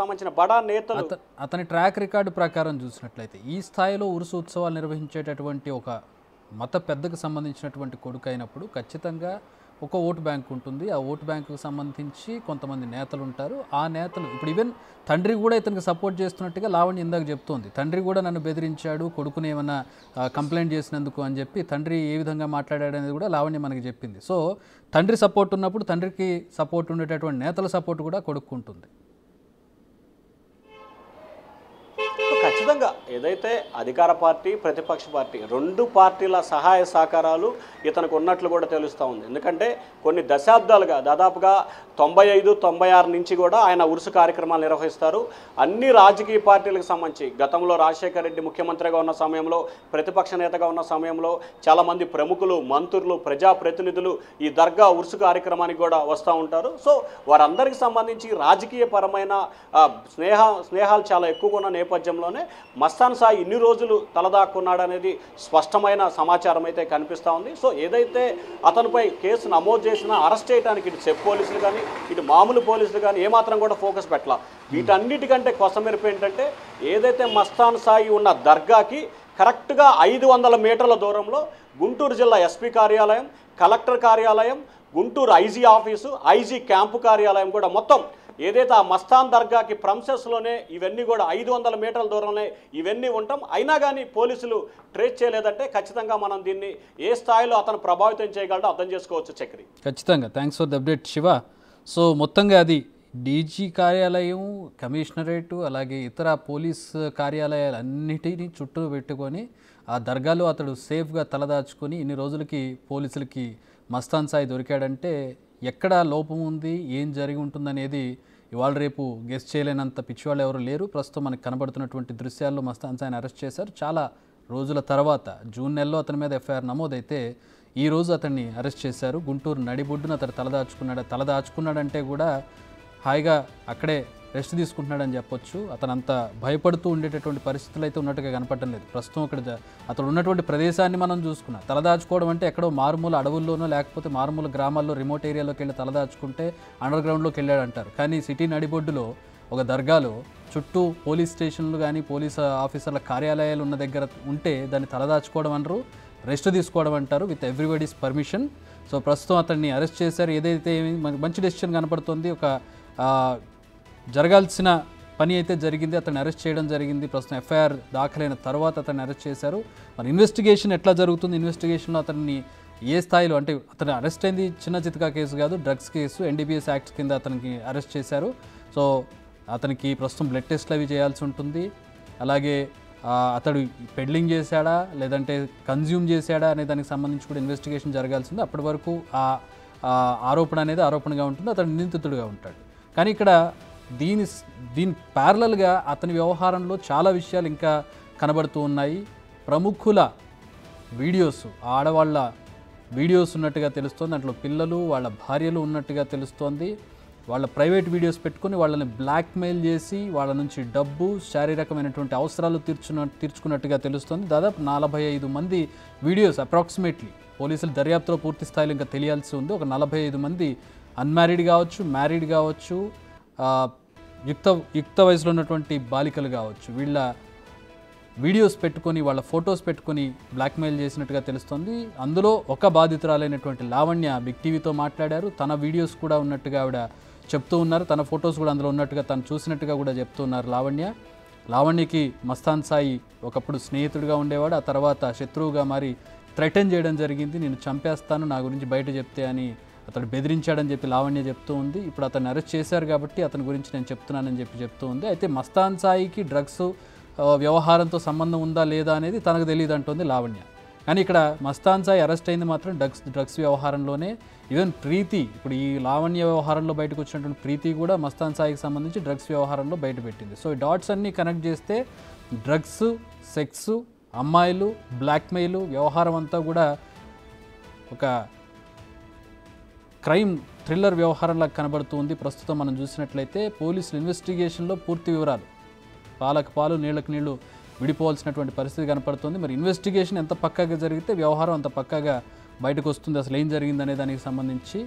సంబంధించిన బడా నేతలు అతని ట్రాక్ రికార్డు ప్రకారం చూసినట్లయితే ఈ స్థాయిలో ఉరుసు ఉత్సవాలు నిర్వహించేటటువంటి ఒక మత పెద్దకు సంబంధించినటువంటి కొడుకు అయినప్పుడు ఖచ్చితంగా ఒక ఓటు బ్యాంక్ ఉంటుంది. ఆ ఓటు బ్యాంకుకు సంబంధించి కొంతమంది నేతలు ఉంటారు. ఆ నేతలు ఇప్పుడు ఈవెన్ తండ్రి కూడా ఇతనికి సపోర్ట్ చేస్తున్నట్టుగా లావణ్య ఇందాక చెప్తోంది. తండ్రి కూడా నన్ను బెదిరించాడు, కొడుకుని ఏమైనా కంప్లైంట్ చేసినందుకు అని చెప్పి తండ్రి ఏ విధంగా మాట్లాడాడు అనేది కూడా లావణ్య మనకి చెప్పింది. సో తండ్రి సపోర్ట్ ఉన్నప్పుడు తండ్రికి సపోర్ట్ ఉండేటటువంటి నేతల సపోర్ట్ కూడా కొడుకుంటుంది. ఖచ్చితంగా ఏదైతే అధికార పార్టీ, ప్రతిపక్ష పార్టీ 2 పార్టీల సహాయ సహకారాలు ఇతనికి ఉన్నట్లు కూడా తెలుస్తూ ఉంది. ఎందుకంటే కొన్ని దశాబ్దాలుగా దాదాపుగా 95, 96 నుంచి కూడా ఆయన ఉరుసు కార్యక్రమాలు నిర్వహిస్తారు. అన్ని రాజకీయ పార్టీలకు సంబంధించి గతంలో రాజశేఖర రెడ్డి ముఖ్యమంత్రిగా ఉన్న సమయంలో, ప్రతిపక్ష నేతగా ఉన్న సమయంలో చాలామంది ప్రముఖులు, మంత్రులు, ప్రజాప్రతినిధులు ఈ దర్గా ఉరుసు కార్యక్రమానికి కూడా వస్తూ ఉంటారు. సో వారందరికీ సంబంధించి రాజకీయపరమైన స్నేహాలు చాలా ఎక్కువగా ఉన్న నేపథ్యంలోనే మస్తాన్ సాయి ఇన్ని రోజులు తలదాక్కున్నాడు అనేది స్పష్టమైన సమాచారం అయితే కనిపిస్తూ ఉంది. సో ఏదైతే అతనిపై కేసు నమోదు చేసినా అరెస్ట్ చేయడానికి ఇటు సెప్ పోలీసులు కానీ ఇటు మామూలు పోలీసులు కానీ ఏమాత్రం కూడా ఫోకస్ పెట్టాల. వీటన్నిటికంటే కొసమెరుపు ఏంటంటే ఏదైతే మస్తాన్ సాయి ఉన్న దర్గాకి కరెక్ట్గా 500 మీటర్ల దూరంలో గుంటూరు జిల్లా ఎస్పీ కార్యాలయం, కలెక్టర్ కార్యాలయం, Guntur IG office, IG camp కార్యాలయం కూడా మొత్తం ఏదైతే ఆ మస్తాన్ దర్గాకి ప్రమిసెస్లోనే ఇవన్నీ కూడా 500 మీటర్ల దూరంలో ఇవన్నీ ఉంటాం. అయినా కానీ పోలీసులు ట్రేస్ చేయలేదంటే ఖచ్చితంగా మనం దీన్ని ఏ స్థాయిలో అతను ప్రభావితం చేయగలడో అర్థం చేసుకోవచ్చు. చక్రి, ఖచ్చితంగా thanks for the update Shiva. So మొత్తంగా అది డీజీ కార్యాలయం, కమిషనరేటు, అలాగే ఇతర పోలీస్ కార్యాలయాలన్నిటినీ చుట్టూ పెట్టుకొని ఆ దర్గాలో అతడు సేఫ్గా తలదాచుకొని ఇన్ని రోజులకి పోలీసులకి మస్తాన్ సాయి దొరికాడంటే ఎక్కడ లోపం ఉంది, ఏం జరిగి ఉంటుందనేది ఇవాళ రేపు గెస్ చేయలేనంత పిచ్చివాళ్ళు ఎవరు లేరు. ప్రస్తుతం మనకు కనబడుతున్నటువంటి దృశ్యాల్లో మస్తాన్ సాయిని అరెస్ట్ చేశారు. చాలా రోజుల తర్వాత జూన్ నెలలో అతని మీద ఎఫ్ఐఆర్ నమోదైతే ఈరోజు అతన్ని అరెస్ట్ చేశారు. గుంటూరు నడిబొడ్డున అతను తలదాచుకున్నాడంటే కూడా హాయిగా అక్కడే రెస్ట్ తీసుకుంటున్నాడని చెప్పొచ్చు. అతను అంత భయపడుతూ ఉండేటటువంటి పరిస్థితులు అయితే ఉన్నట్టుగా కనపడటం లేదు. ప్రస్తుతం అక్కడ అతడు ఉన్నటువంటి ప్రదేశాన్ని మనం చూసుకున్నా తలదాచుకోవడం అంటే ఎక్కడో మారుమూల అడవుల్లోనో లేకపోతే మారుమూల గ్రామాల్లో రిమోట్ ఏరియాలోకి వెళ్ళి తలదాచుకుంటే అండర్ గ్రౌండ్లోకి వెళ్ళాడంటారు. కానీ సిటీ నడిబొడ్డులో ఒక దర్గాలో చుట్టూ పోలీస్ స్టేషన్లు కానీ పోలీస్ ఆఫీసర్ల కార్యాలయాలు ఉన్న దగ్గర ఉంటే దాన్ని తలదాచుకోవడం అనరు, రెస్ట్ తీసుకోవడం అంటారు విత్ ఎవ్రీబడీస్ పర్మిషన్. సో ప్రస్తుతం అతన్ని అరెస్ట్ చేశారు. ఏదైతే మంచి డెసిషన్ కనపడుతుంది. ఒక జరగాల్సిన పని అయితే జరిగింది, అతన్ని అరెస్ట్ చేయడం జరిగింది. ప్రస్తుతం ఎఫ్ఐఆర్ దాఖలైన తర్వాత అతన్ని అరెస్ట్ చేశారు. మరి ఇన్వెస్టిగేషన్ ఎట్లా జరుగుతుంది, ఇన్వెస్టిగేషన్లో అతన్ని ఏ స్థాయిలో, అంటే అతను అరెస్ట్ అయింది చిన్న చితకా కేసు కాదు, డ్రగ్స్ కేసు, NDPS యాక్ట్ కింద అతనికి అరెస్ట్ చేశారు. సో అతనికి ప్రస్తుతం బ్లడ్ టెస్ట్లు అవి చేయాల్సి ఉంటుంది. అలాగే అతడు పెడ్లింగ్ చేశాడా లేదంటే కన్జ్యూమ్ చేశాడా అనే దానికి సంబంధించి కూడా ఇన్వెస్టిగేషన్ జరగాల్సింది. అప్పటి వరకు ఆ ఆరోపణ అనేది ఆరోపణగా ఉంటుంది, అతడు నిందితుడుగా ఉంటాడు. కానీ ఇక్కడ దీని ప్యారలల్గా అతని వ్యవహారంలో చాలా విషయాలు ఇంకా కనబడుతూ ఉన్నాయి. ప్రముఖుల వీడియోస్, ఆడవాళ్ళ వీడియోస్ ఉన్నట్టుగా తెలుస్తోంది. దాంట్లో పిల్లలు, వాళ్ళ భార్యలు ఉన్నట్టుగా తెలుస్తోంది. వాళ్ళ ప్రైవేట్ వీడియోస్ పెట్టుకొని వాళ్ళని బ్లాక్మెయిల్ చేసి వాళ్ళ నుంచి డబ్బు, శారీరకమైనటువంటి అవసరాలు తీర్చుకున్నట్టుగా తెలుస్తోంది. దాదాపు 45 మంది వీడియోస్ అప్రాక్సిమేట్లీ పోలీసులు దర్యాప్తులో పూర్తి స్థాయిలో ఇంకా తెలియాల్సి ఉంది. ఒక 45 మంది అన్మ్యారీడ్ కావచ్చు, మ్యారీడ్ కావచ్చు, యుక్త వయసులో ఉన్నటువంటి బాలికలు కావచ్చు, వీళ్ళ వీడియోస్ పెట్టుకొని వాళ్ళ ఫొటోస్ పెట్టుకొని బ్లాక్మెయిల్ చేసినట్టుగా తెలుస్తుంది. అందులో ఒక బాధితురాలైనటువంటి లావణ్య బిగ్ టీవీతో మాట్లాడారు. తన వీడియోస్ కూడా ఉన్నట్టుగా ఆవిడ చెప్తూ ఉన్నారు. తన ఫొటోస్ కూడా అందులో ఉన్నట్టుగా తను చూసినట్టుగా కూడా చెప్తూ ఉన్నారు లావణ్యకి మస్తాన్ సాయి ఒకప్పుడు స్నేహితుడిగా ఉండేవాడు, ఆ తర్వాత శత్రువుగా మారి థ్రెటన్ చేయడం జరిగింది. నేను చంపేస్తాను నా గురించి బయట చెప్తే అని అతడు బెదిరించాడని చెప్పి లావణ్య చెప్తూ ఉంది. ఇప్పుడు అతన్ని అరెస్ట్ చేశారు కాబట్టి అతని గురించి నేను చెప్తున్నానని చెప్తూ ఉంది. అయితే మస్తాన్ సాయికి డ్రగ్స్ వ్యవహారంతో సంబంధం ఉందా లేదా అనేది తనకు తెలియదు అంటుంది లావణ్య. కానీ ఇక్కడ మస్తాన్ సాయి అరెస్ట్ అయింది మాత్రం డ్రగ్స్ వ్యవహారంలోనే. ఈవెన్ ప్రీతి, ఇప్పుడు ఈ లావణ్య వ్యవహారంలో బయటకు వచ్చినటువంటి ప్రీతి కూడా మస్తాన్ సాయికి సంబంధించి డ్రగ్స్ వ్యవహారంలో బయటపెట్టింది. సో ఈ డాట్స్ అన్నీ కనెక్ట్ చేస్తే డ్రగ్స్, సెక్స్, అమ్మాయిలు, బ్లాక్మెయిల్ వ్యవహారం అంతా కూడా ఒక క్రైమ్ థ్రిల్లర్ వ్యవహారంలా కనబడుతుంది. ప్రస్తుతం మనం చూసినట్లయితే పోలీసుల ఇన్వెస్టిగేషన్లో పూర్తి వివరాలు పాలకు పాలు నీళ్లకు నీళ్లు విడిపోవాల్సినటువంటి పరిస్థితి కనపడుతుంది. మరి ఇన్వెస్టిగేషన్ ఎంత పక్కాగా జరిగితే వ్యవహారం అంత పక్కాగా బయటకు వస్తుంది. అసలు ఏం జరిగిందనే దానికి సంబంధించి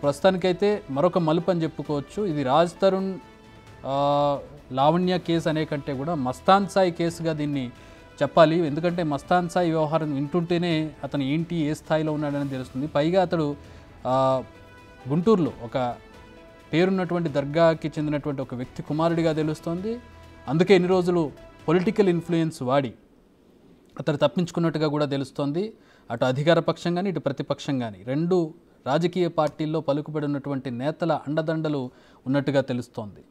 ప్రస్తుతానికైతే మరొక మలుపు అని చెప్పుకోవచ్చు. ఇది రాజ్ తరుణ్ లావణ్య కేసు అనే కంటే కూడా మస్తాన్ సాయి కేసుగా దీన్ని చెప్పాలి. ఎందుకంటే మస్తాన్ సాయి వ్యవహారం వింటుంటేనే అతను ఏంటి, ఏ స్థాయిలో ఉన్నాడని తెలుస్తుంది. పైగా అతడు గుంటూరులో ఒక పేరున్నటువంటి దర్గాకి చెందినటువంటి ఒక వ్యక్తి కుమారుడిగా తెలుస్తోంది. అందుకే ఎన్ని రోజులు పొలిటికల్ ఇన్ఫ్లుయెన్స్ వాడి అతడు తప్పించుకున్నట్టుగా కూడా తెలుస్తోంది. అటు అధికార పక్షం కానీ ఇటు ప్రతిపక్షం కానీ రెండు రాజకీయ పార్టీల్లో పలుకుబడి ఉన్నటువంటి నేతల అండదండలు ఉన్నట్టుగా తెలుస్తోంది.